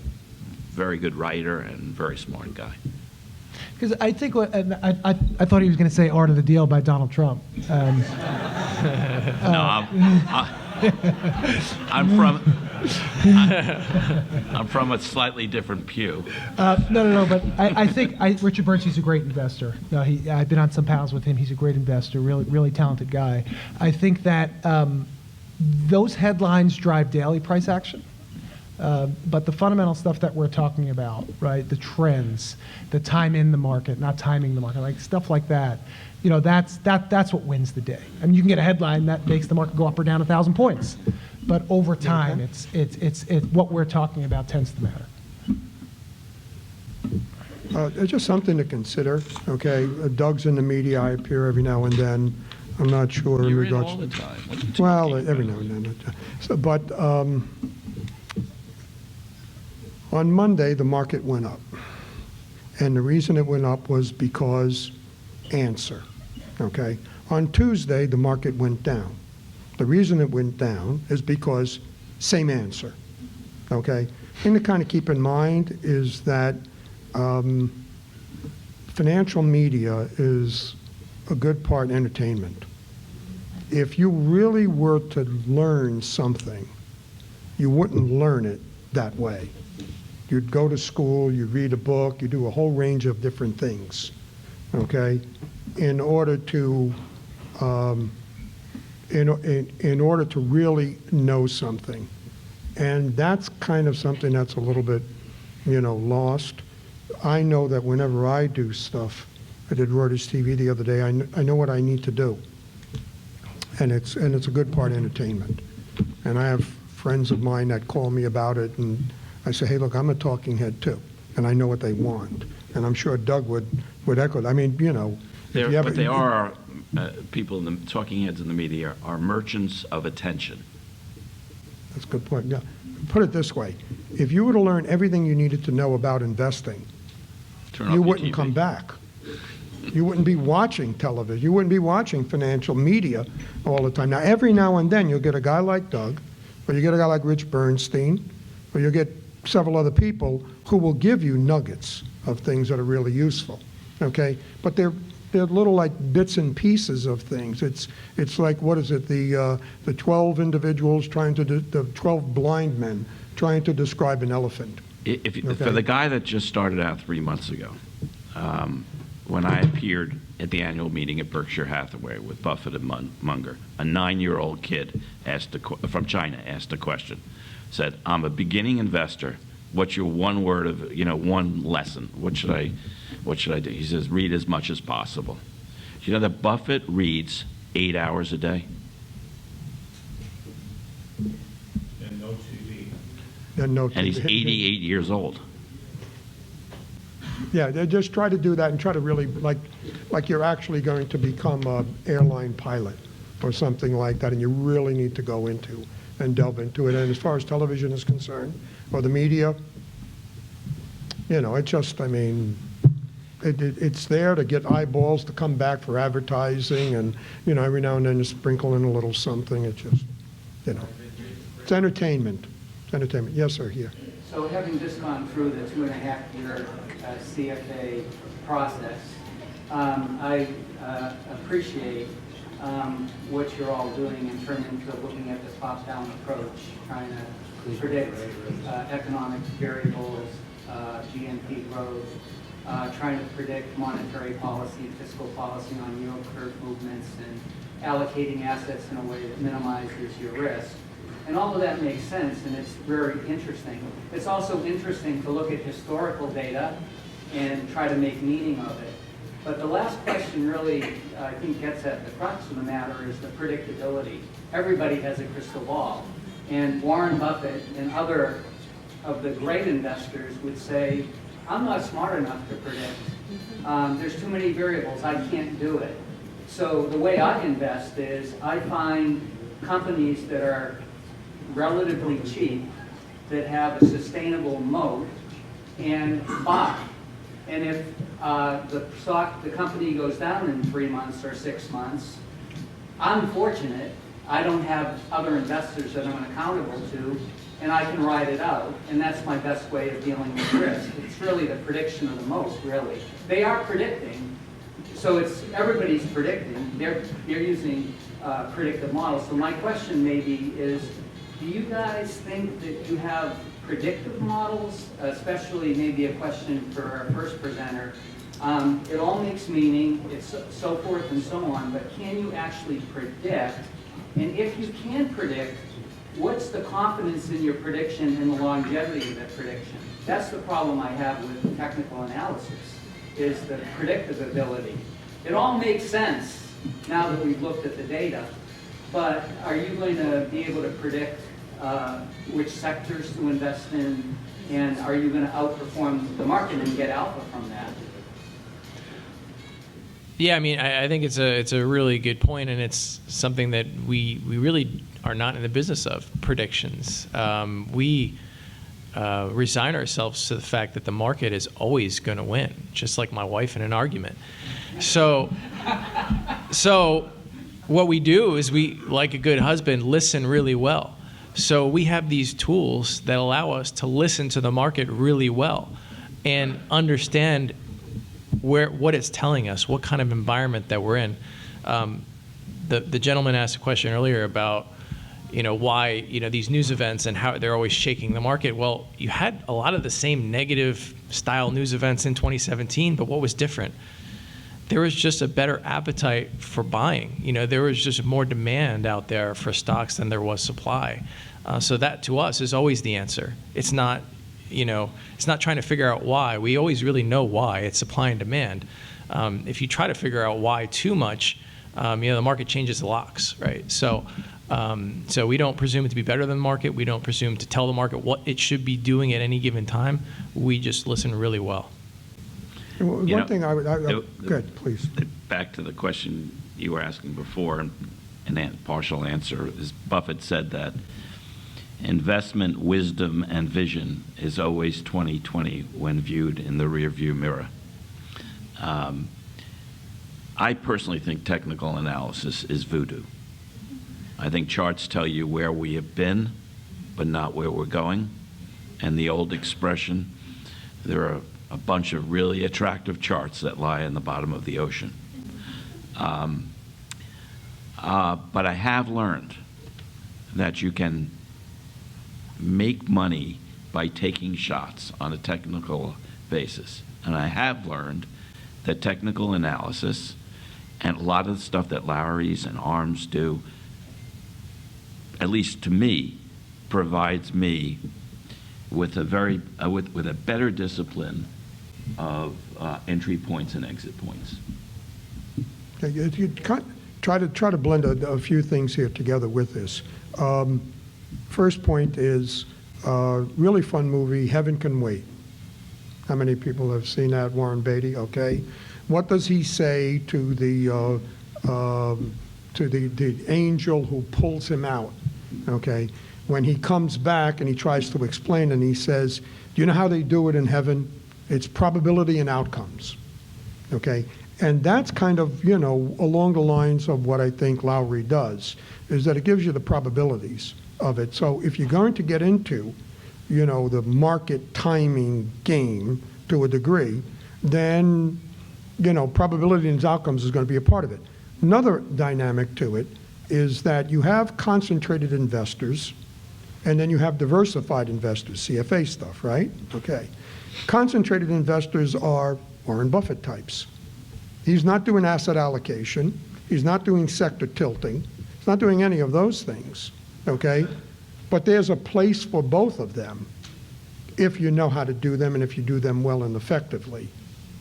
very good writer and very smart guy. Because I think I thought he was going to say Art of the Deal by Donald Trump. I'm from a slightly different pew. No. But I think Richard Bernstein's a great investor. I've been on some panels with him. He's a great investor, really talented guy. I think that those headlines drive daily price action. But the fundamental stuff that we're talking about, right, the trends, the time in the market, not timing the market, like stuff like that, that's what wins the day. I mean, you can get a headline that makes the market go up or down 1,000 points, but over time, it's what we're talking about tends to matter. It's just something to consider, okay? Doug's in the media. I appear every now and then. I'm not sure in You're in regards all the time. What are you well, talking every about? now and then. So, but on Monday, the market went up. And the reason it went up was because answer, okay? On Tuesday, the market went down. The reason it went down is because same answer, okay? Thing to kind of keep in mind is that financial media is a good part entertainment. If you really were to learn something, you wouldn't learn it that way. You'd go to school, you read a book, you do a whole range of different things, okay, in order to in order to really know something. And that's kind of something that's a little bit, lost. I know that whenever I do stuff, I did Reuters TV the other day, I know what I need to do. And it's a good part of entertainment. And I have friends of mine that call me about it, and I say, hey, look, I'm a talking head too, and I know what they want. And I'm sure Doug would echo that. I mean, But they are people, in the talking heads in the media are merchants of attention. That's a good point, yeah. Put it this way. If you were to learn everything you needed to know about investing, Turn off you your wouldn't TV. come back. You wouldn't be watching television. You wouldn't be watching financial media all the time. Now, every now and then, you'll get a guy like Doug, or you get a guy like Rich Bernstein, or you'll get several other people who will give you nuggets of things that are really useful, okay? But they're little like bits and pieces of things. It's like, what is it, the 12 individuals the 12 blind men trying to describe an elephant. For the guy that just started out 3 months ago, when I appeared at the annual meeting at Berkshire Hathaway with Buffett and Munger, a 9-year-old kid from China asked a question. Said, I'm a beginning investor. What's your one word of, one lesson? What should I do? He says, read as much as possible. You know that Buffett reads 8 hours a day? And no TV. And he's 88 years old. Yeah, they just try to do that and try to really, like you're actually going to become an airline pilot or something like that, and you really need to go into and delve into it. And as far as television is concerned, or the media, it's just, I mean, it's there to get eyeballs to come back for advertising, and, every now and then you sprinkle in a little something. It's just, it's entertainment. It's entertainment. Yes, sir, here. So having just gone through the 2.5-year CFA process, I appreciate what you're all doing in terms of looking at the top-down approach, trying to predict economic variables GNP growth, trying to predict monetary policy, fiscal policy on yield curve movements, and allocating assets in a way that minimizes your risk. And all of that makes sense, and it's very interesting. It's also interesting to look at historical data and try to make meaning of it. But the last question really, I think, gets at the crux of the matter is the predictability. Everybody has a crystal ball. And Warren Buffett and other of the great investors would say, I'm not smart enough to predict. There's too many variables. I can't do it. So the way I invest is I find companies that are relatively cheap, that have a sustainable moat, and buy. And if the company goes down in 3 months or 6 months, I'm fortunate. I don't have other investors that I'm accountable to, and I can ride it out. And that's my best way of dealing with risk. It's really the prediction of the moat, really. They are predicting, so it's everybody's predicting. They're using predictive models. So my question maybe is, do you guys think that you have predictive models, especially maybe a question for our first presenter? It all makes meaning, it's so forth and so on, but can you actually predict? And if you can predict, what's the confidence in your prediction and the longevity of that prediction? That's the problem I have with technical analysis, is the predictability. It all makes sense now that we've looked at the data, but are you going to be able to predict which sectors to invest in, and are you going to outperform the market and get alpha from that? Yeah, I mean, I think it's a really good point, and it's something that we really are not in the business of, predictions. We resign ourselves to the fact that the market is always going to win, just like my wife in an argument. So what we do is we, like a good husband, listen really well. So we have these tools that allow us to listen to the market really well and understand what it's telling us, what kind of environment that we're in. The gentleman asked a question earlier about, why, these news events and how they're always shaking the market. Well, you had a lot of the same negative style news events in 2017, but what was different? There was just a better appetite for buying. There was just more demand out there for stocks than there was supply. So that, to us, is always the answer. It's not, it's not trying to figure out why. We always really know why. It's supply and demand. If you try to figure out why too much, the market changes the locks, right? So we don't presume it to be better than the market. We don't presume to tell the market what it should be doing at any given time. We just listen really well. One thing I would, good, please. Back to the question you were asking before, and partial answer is Buffett said that investment wisdom and vision is always 20/20 when viewed in the rearview mirror. I personally think technical analysis is voodoo. I think charts tell you where we have been, but not where we're going. And the old expression, there are a bunch of really attractive charts that lie in the bottom of the ocean. But I have learned that you can make money by taking shots on a technical basis. And I have learned that technical analysis and a lot of the stuff that Lowry's and ARMS do, at least to me, provides me with a better discipline of entry points and exit points. Okay, you try to blend a few things here together with this. First point is really fun movie, Heaven Can Wait. How many people have seen that? Warren Beatty. Okay, what does he say to the angel who pulls him out? Okay, when he comes back and he tries to explain, and he says, "Do you know how they do it in heaven? It's probability and outcomes." Okay, and that's kind of, along the lines of what I think Lowry does, is that it gives you the probabilities of it. So if you're going to get into, the market timing game to a degree, then, probability and outcomes is going to be a part of it. Another dynamic to it is that you have concentrated investors, and then you have diversified investors, CFA stuff, right? Okay. Concentrated investors are Warren Buffett types. He's not doing asset allocation. He's not doing sector tilting. He's not doing any of those things, okay? But there's a place for both of them if you know how to do them and if you do them well and effectively,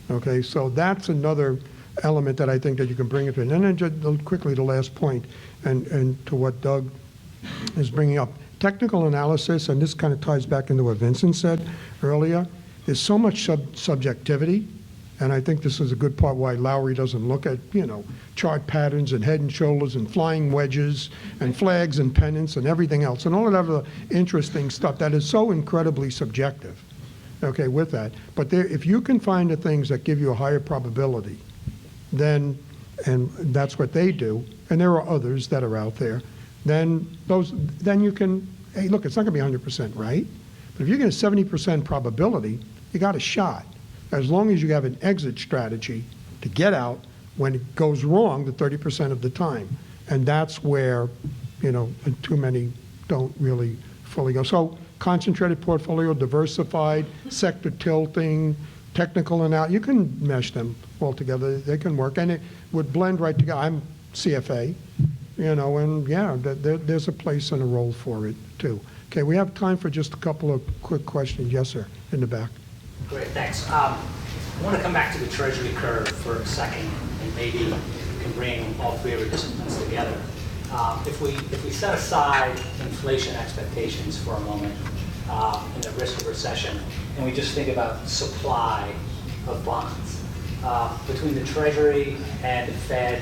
okay? So that's another element that I think that you can bring into it. And then just quickly, the last point, and to what Doug is bringing up. Technical analysis, and this kind of ties back into what Vincent said earlier, there's so much subjectivity, and I think this is a good part why Lowry doesn't look at, chart patterns and head and shoulders and flying wedges and flags and pennants and everything else and all of that other interesting stuff that is so incredibly subjective, okay, with that. But if you can find the things that give you a higher probability, then, and that's what they do, and there are others that are out there, then you can, hey, look, it's not going to be 100% right, but if you get a 70% probability, you got a shot, as long as you have an exit strategy to get out when it goes wrong the 30% of the time. And that's where, too many don't really fully go. So concentrated portfolio, diversified, sector tilting, technical analysis, you can mesh them all together. They can work, and it would blend right together. I'm CFA, and yeah, there's a place and a role for it too. Okay, we have time for just a couple of quick questions. Yes, sir, in the back. Great, thanks. I want to come back to the Treasury Curve for a second, and maybe you can bring all three of your disciplines together. If we set aside inflation expectations for a moment and the risk of recession, and we just think about supply of bonds, between the Treasury and the Fed,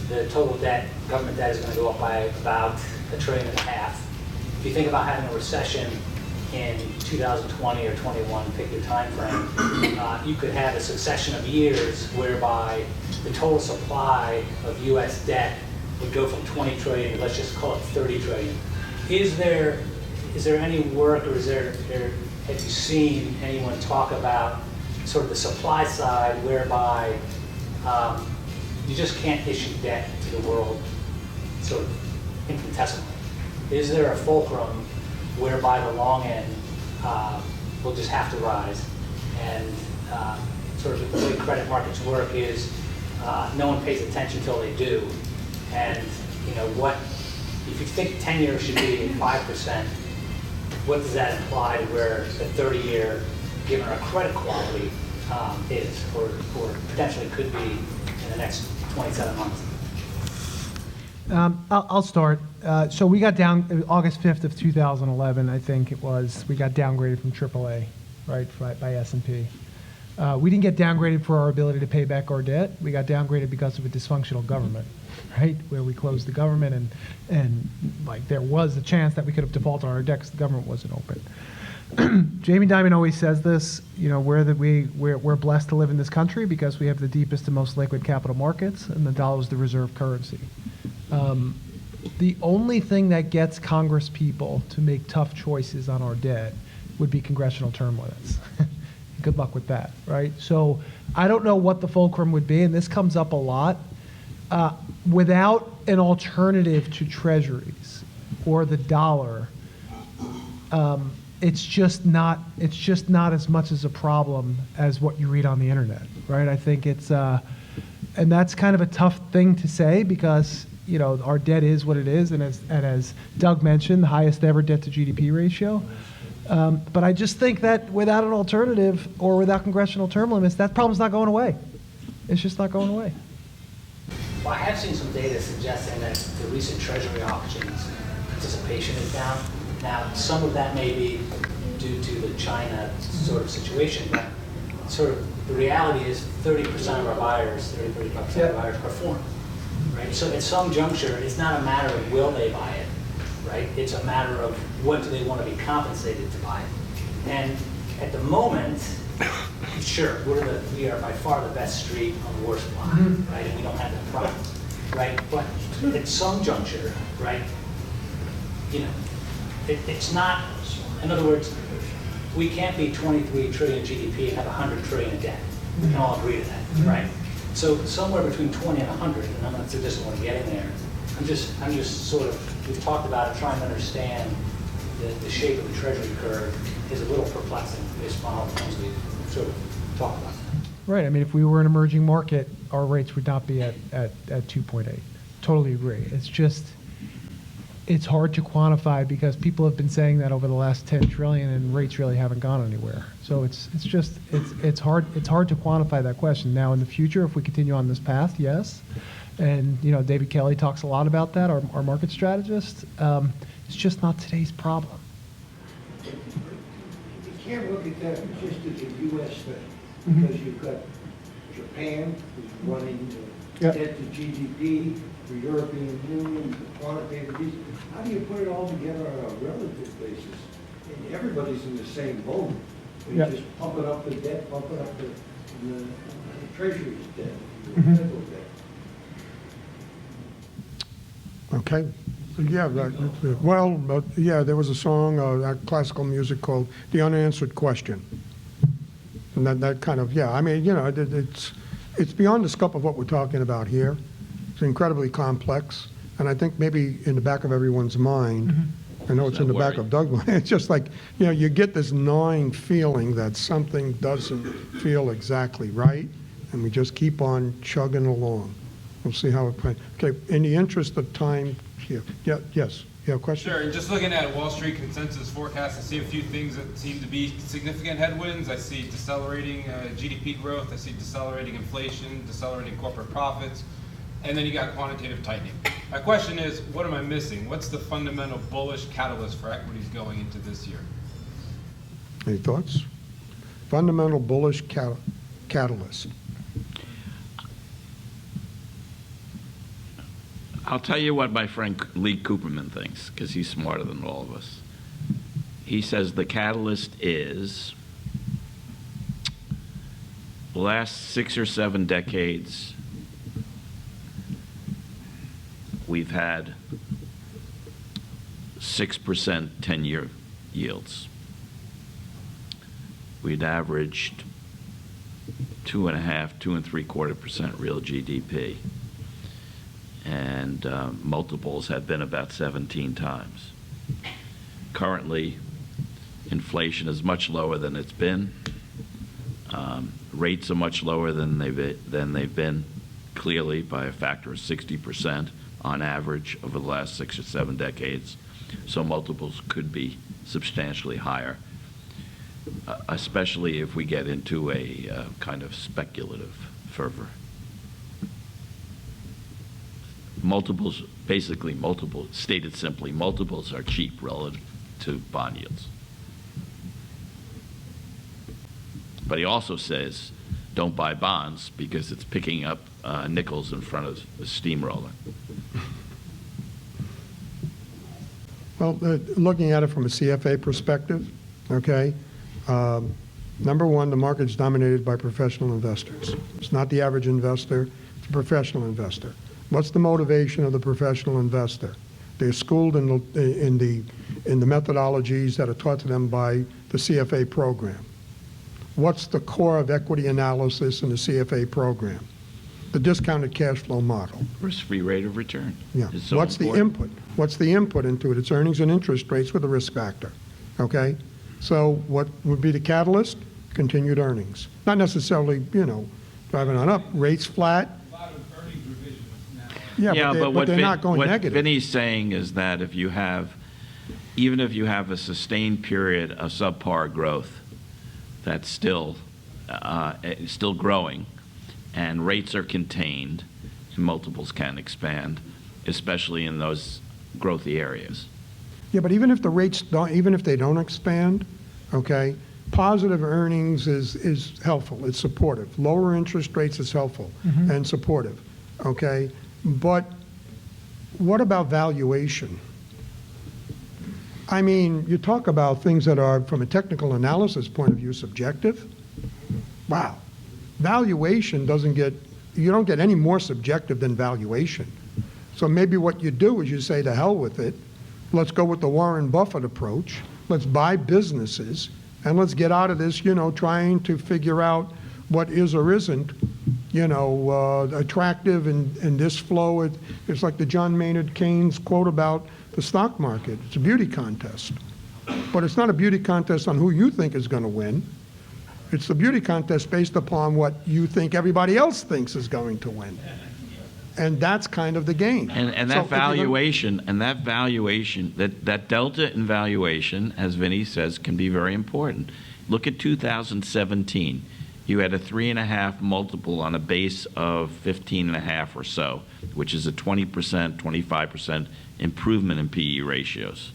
the total debt, government debt, is going to go up by about $1.5 trillion. If you think about having a recession in 2020 or 21, pick your time frame, you could have a succession of years whereby the total supply of U.S. debt would go from 20 trillion to, let's just call it 30 trillion. Is there any work, or have you seen anyone talk about sort of the supply side whereby you just can't issue debt to the world sort of infinitesimally? Is there a fulcrum whereby the long end will just have to rise, and sort of the way credit markets work is no one pays attention until they do, and what if you think 10 years should be 5%, what does that imply where the 30-year, given our credit quality, is, or potentially could be in the next 27 months? I'll start. So we got down August 5th of 2011, I think it was. We got downgraded from AAA, right, by S&P. We didn't get downgraded for our ability to pay back our debt. We got downgraded because of a dysfunctional government, right, where we closed the government, and like there was a chance that we could have defaulted on our debt because the government wasn't open. Jamie Dimon always says this, we're blessed to live in this country because we have the deepest and most liquid capital markets, and the dollar is the reserve currency. The only thing that gets Congress people to make tough choices on our debt would be congressional term limits. Good luck with that, right? So I don't know what the fulcrum would be, and this comes up a lot. Without an alternative to treasuries or the dollar, it's just not as much as a problem as what you read on the internet, right? I think it's, and that's kind of a tough thing to say because our debt is what it is, and as Doug mentioned, the highest ever debt to GDP ratio. But I just think that without an alternative or without congressional term limits, that problem's not going away. It's just not going away. Well, I have seen some data suggesting that the recent Treasury auctions participation is down. Now, some of that may be due to the China sort of situation, but sort of the reality is 30% of our buyers, 35% of our buyers are foreign, right? So at some juncture, it's not a matter of will they buy it, right? It's a matter of what do they want to be compensated to buy it. And at the moment, sure, we are by far the best street on the worst block, right? And we don't have that problem, right? But at some juncture, right, it's not, in other words, we can't be 23 trillion GDP and have 100 trillion in debt. We can all agree to that, right? So somewhere between 20 and 100, and I'm not suggesting we're getting there. I'm just sort of, we've talked about it, trying to understand the shape of the Treasury curve is a little perplexing based upon all the things we've sort of talked about. Right, I mean, if we were an emerging market, our rates would not be at 2.8. Totally agree. It's just, it's hard to quantify because people have been saying that over the last 10 trillion and rates really haven't gone anywhere. So it's hard to quantify that question. Now in the future, if we continue on this path, yes. And you know, David Kelly talks a lot about that, our market strategist. It's just not today's problem. You can't look at that just as a U.S. thing, because you've got Japan, who's running debt to GDP, the European Union, the quantitative easing. How do you put it all together on a relative basis? And everybody's in the same boat. You just pump it up the debt, pump it up the Treasury's debt, the federal debt. Okay. Yeah, there was a song, classical music called The Unanswered Question. And that kind of, I mean, you know, it's beyond the scope of what we're talking about here. It's incredibly complex. And I think maybe in the back of everyone's mind, I know it's in the back of Doug's mind, it's just like, you know, you get this gnawing feeling that something doesn't feel exactly right, and we just keep on chugging along. We'll see how it plays. Okay, in the interest of time here. Yeah, yes, you have a question? Sure, and just looking at Wall Street consensus forecasts, I see a few things that seem to be significant headwinds. I see decelerating GDP growth, I see decelerating inflation, decelerating corporate profits, and then you got quantitative tightening. My question is, what am I missing? What's the fundamental bullish catalyst for equities going into this year? Any thoughts? Fundamental bullish catalyst. I'll tell you what my friend Lee Cooperman thinks, because he's smarter than all of us. He says the catalyst is the last 6 or 7 decades, we've had 6% 10-year yields. We'd averaged 2.5%, 2.75% real GDP. And multiples have been about 17 times. Currently, inflation is much lower than it's been. Rates are much lower than they've been, clearly by a factor of 60% on average over the last 6 or 7 decades. So multiples could be substantially higher, especially if we get into a kind of speculative fervor. Multiples, basically stated simply, multiples are cheap relative to bond yields. But he also says, don't buy bonds because it's picking up nickels in front of the steamroller. Well, looking at it from a CFA perspective, okay, number one, the market's dominated by professional investors. It's not the average investor, it's a professional investor. What's the motivation of the professional investor? They're schooled in the methodologies that are taught to them by the CFA program. What's the core of equity analysis in the CFA program? The discounted cash flow model. Risk-free rate of return. Yeah. So what's important. The input? What's the input into it? It's earnings and interest rates with a risk factor. Okay? So what would be the catalyst? Continued earnings. Not necessarily, you know, driving on up. Rates flat. Yeah, but they're not going negative. What Vinny's saying is that if you have, even if you have a sustained period of subpar growth that's still growing, and rates are contained, multiples can expand, especially in those growthy areas. Yeah, but even if the rates don't, even if they don't expand, okay, positive earnings is helpful. It's supportive. Lower interest rates is helpful and supportive. Okay. But what about valuation? I mean, you talk about things that are, from a technical analysis point of view, subjective. Wow. Valuation you don't get any more subjective than valuation. So maybe what you do is you say, to hell with it. Let's go with the Warren Buffett approach. Let's buy businesses, and let's get out of this, you know, trying to figure out what is or isn't, you know, attractive in this flow. It's like the John Maynard Keynes quote about the stock market. It's a beauty contest. But it's not a beauty contest on who you think is going to win. It's the beauty contest based upon what you think everybody else thinks is going to win. And that's kind of the game. And So that if you're gonna- valuation, that delta in valuation, as Vinny says, can be very important. Look at 2017. You had a 3.5 multiple on a base of 15.5 or so, which is a 20%, 25% improvement in PE ratios.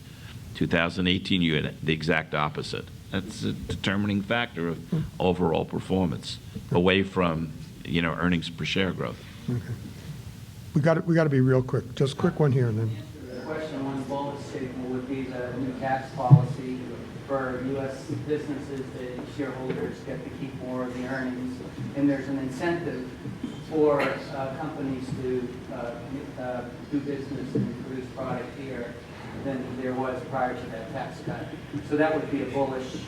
2018, you had the exact opposite. That's a determining factor of overall performance, away from, earnings per share growth. Okay. We got to be real quick. Just quick one here, and then. The question on Bullish signal would be the new tax policy for U.S. businesses. The shareholders get to keep more of the earnings, and there's an incentive for companies to do business and produce product here than there was prior to that tax cut. So that would be a bullish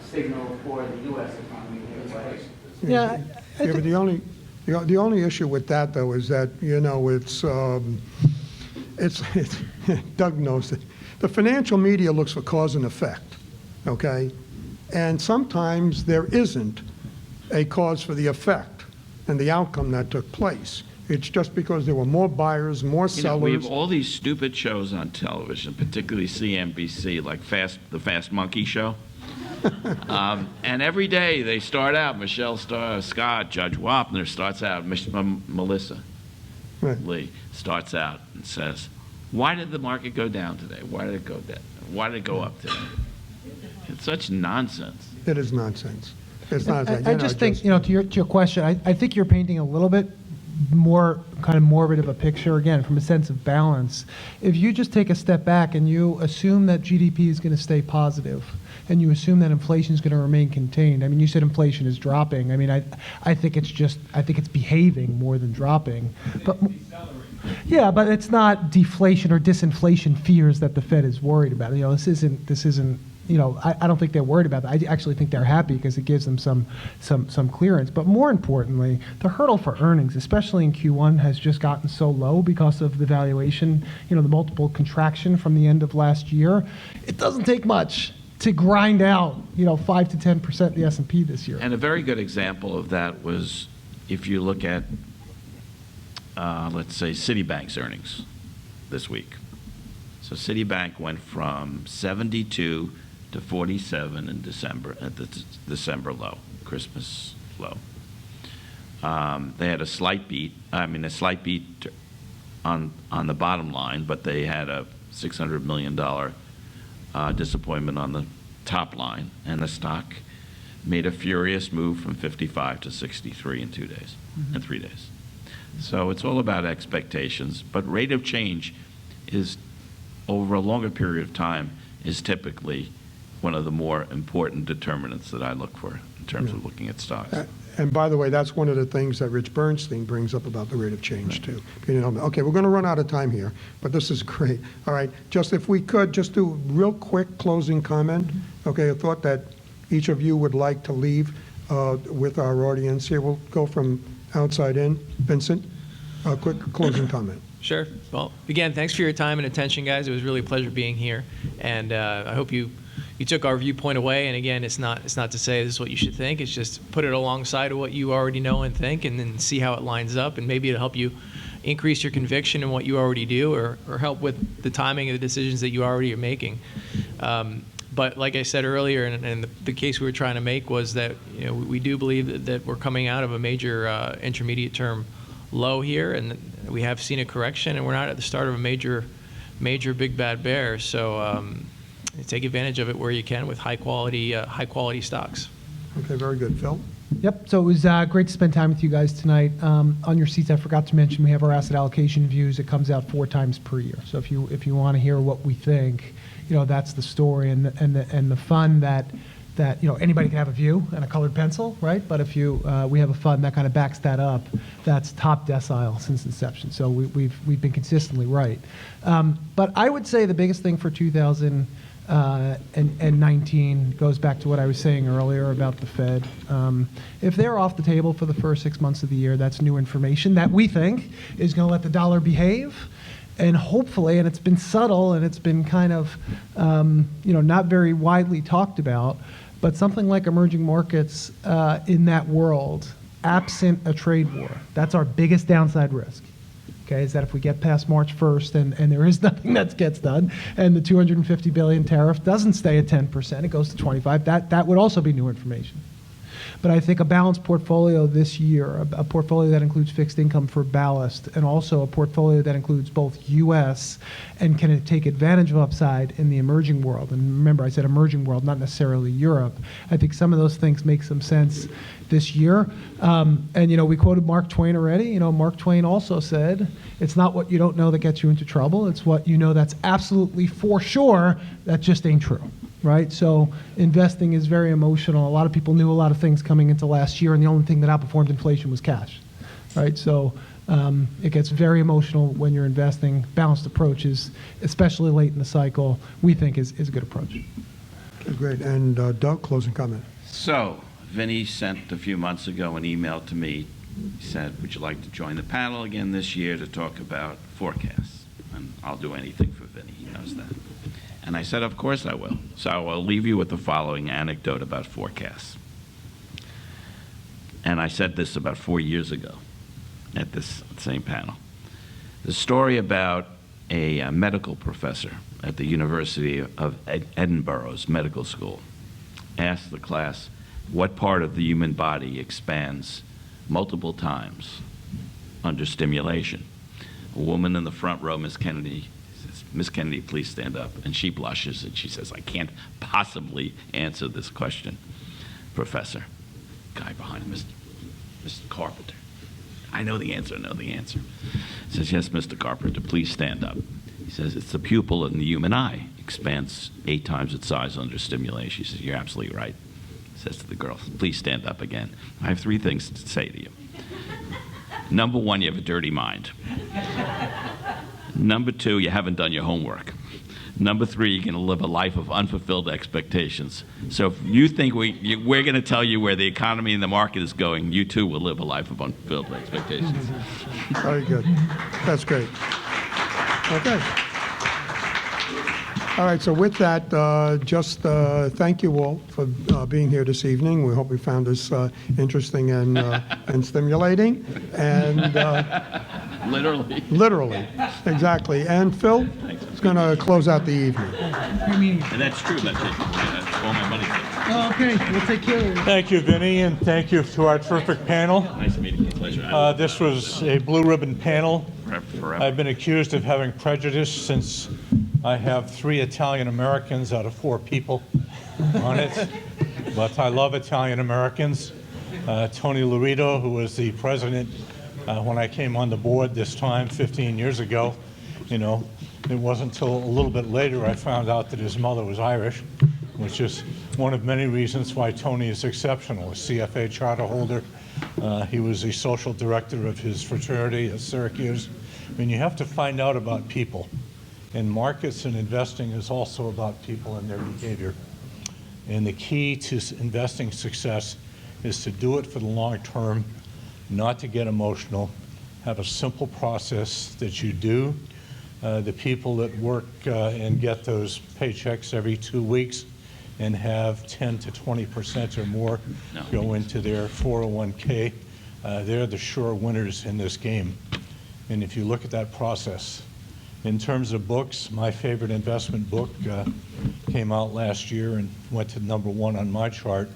signal for the U.S. economy anyway. Yeah, Yeah, but the only issue with that, though, is that, it's Doug knows it. The financial media looks for cause and effect, okay? And sometimes there isn't a cause for the effect and the outcome that took place. It's just because there were more buyers, more sellers. We have all these stupid shows on television, particularly CNBC, like the Fast Monkey Show. And every day they start out, Michelle Scott, Judge Wapner starts out, Melissa Lee starts out and says, why did the market go down today? Why did it go down? Why did it go up today? It's such nonsense. It is nonsense. It's nonsense. I just think, to your question, I think you're painting a little bit more kind of morbid of a picture, again, from a sense of balance. If you just take a step back and you assume that GDP is going to stay positive, and you assume that inflation is going to remain contained. I mean, you said inflation is dropping. I mean, I think it's behaving more than dropping. But yeah, but it's not deflation or disinflation fears that the Fed is worried about. This isn't. I don't think they're worried about that. I actually think they're happy because it gives them some clearance. But more importantly, the hurdle for earnings, especially in Q1, has just gotten so low because of the valuation, the multiple contraction from the end of last year. It doesn't take much to grind out, 5 to 10% the S&P this year. And a very good example of that was if you look at, let's say, Citibank's earnings this week. So Citibank went from 72 to 47 in December, at the December low, Christmas low. They had a slight beat on the bottom line, but they had a $600 million disappointment on the top line, and the stock made a furious move from 55 to 63 in 2 days, in 3 days. So it's all about expectations, but rate of change is, over a longer period of time, is typically one of the more important determinants that I look for in terms of looking at stocks. And by the way, that's one of the things that Rich Bernstein brings up about the rate of change, too. Okay, we're going to run out of time here, but this is great. All right, just if we could, just do a real quick closing comment. Okay, a thought that each of you would like to leave with our audience here. We'll go from outside in. Vincent, a quick closing comment. Sure. Well, again, thanks for your time and attention, guys. It was really a pleasure being here, and I hope you took our viewpoint away. And again, it's not to say this is what you should think. It's just put it alongside of what you already know and think, and then see how it lines up, and maybe it'll help you increase your conviction in what you already do, or help with the timing of the decisions that you already are making. But like I said earlier, and the case we were trying to make was that we do believe that we're coming out of a major intermediate term low here, and we have seen a correction, and we're not at the start of a major big bad bear. So take advantage of it where you can with high quality stocks. Okay, very good. Phil? Yep, so it was great to spend time with you guys tonight. On your seats, I forgot to mention, we have our asset allocation views. It comes out 4 times per year. So if you want to hear what we think, that's the story and the fun that anybody can have a view and a colored pencil, right? But if we have a fund that kind of backs that up, that's top decile since inception. So we've been consistently right. But I would say the biggest thing for 2019 goes back to what I was saying earlier about the Fed. If they're off the table for the first 6 months of the year, that's new information that we think is going to let the dollar behave. And hopefully, and it's been subtle and it's been kind of, not very widely talked about, but something like emerging markets in that world, absent a trade war, that's our biggest downside risk. Okay, is that if we get past March 1st and there is nothing that gets done, and the 250 billion tariff doesn't stay at 10%, it goes to 25, that would also be new information. But I think a balanced portfolio this year, a portfolio that includes fixed income for ballast, and also a portfolio that includes both U.S. and can take advantage of upside in the emerging world. And remember, I said emerging world, not necessarily Europe. I think some of those things make some sense this year. And we quoted Mark Twain already. Mark Twain also said, it's not what you don't know that gets you into trouble. It's what you know that's absolutely for sure that just ain't true. Right? So investing is very emotional. A lot of people knew a lot of things coming into last year, and the only thing that outperformed inflation was cash. Right? So it gets very emotional when you're investing. Balanced approaches, especially late in the cycle, we think is a good approach. Okay, great. And Doug, closing comment. So, Vinny sent a few months ago an email to me. He said, would you like to join the panel again this year to talk about forecasts? And I'll do anything for Vinny. He knows that. And I said, of course I will. So I'll leave you with the following anecdote about forecasts. And I said this about 4 years ago at this same panel. The story about a medical professor at the University of Edinburgh's medical school asked the class, what part of the human body expands multiple times under stimulation? A woman in the front row, Miss Kennedy, says, Miss Kennedy, please stand up. And she blushes and she says, I can't possibly answer this question, Professor. Guy behind him, Mr. Carpenter. I know the answer, Says, yes, Mr. Carpenter, please stand up. He says, it's the pupil in the human eye. Expands 8 times its size under stimulation. She says, you're absolutely right. Says to the girl, please stand up again. I have 3 things to say to you. Number 1, you have a dirty mind. Number 2, you haven't done your homework. Number 3, you're going to live a life of unfulfilled expectations. So if you think we're going to tell you where the economy and the market is going, you too will live a life of unfulfilled expectations. Very good. That's great. Okay. All right, so with that, just thank you all for being here this evening. We hope we found this interesting and stimulating. And Literally. Literally, exactly. And Phil is going to close out the evening. And that's true. That's all my money. Oh, okay, we'll take care of it. Thank you, Vinny, and thank you to our terrific panel. Nice meeting you. Pleasure. This was a blue ribbon panel. Forever. I've been accused of having prejudice since I have 3 Italian Americans out of 4 people on it. But I love Italian Americans. Tony Laurito, who was the president when I came on the board this time 15 years ago, it wasn't until a little bit later I found out that his mother was Irish, which is one of many reasons why Tony is exceptional. A CFA charter holder. He was the social director of his fraternity at Syracuse. I mean, you have to find out about people. And markets and investing is also about people and their behavior. And the key to investing success is to do it for the long term, not to get emotional, have a simple process that you do. The people that work and get those paychecks every 2 weeks and have 10 to 20% or more go into their 401k, they're the sure winners in this game. And if you look at that process, in terms of books, my favorite investment book came out last year and went to number 1 on my chart,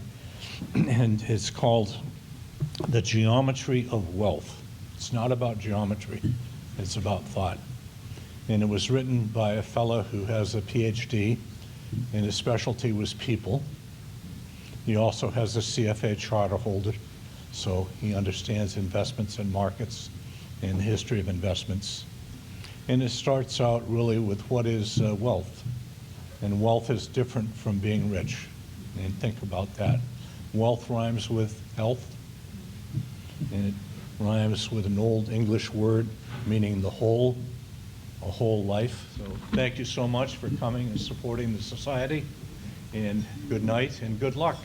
and it's called The Geometry of Wealth. It's not about geometry, it's about thought. And it was written by a fellow who has a PhD, and his specialty was people. He also has a CFA charter holder, so he understands investments and markets and the history of investments. And it starts out really with what is wealth. And wealth is different from being rich. And think about that. Wealth rhymes with health, and it rhymes with an old English word meaning the whole, a whole life. So thank you so much for coming and supporting the society, and good night and good luck.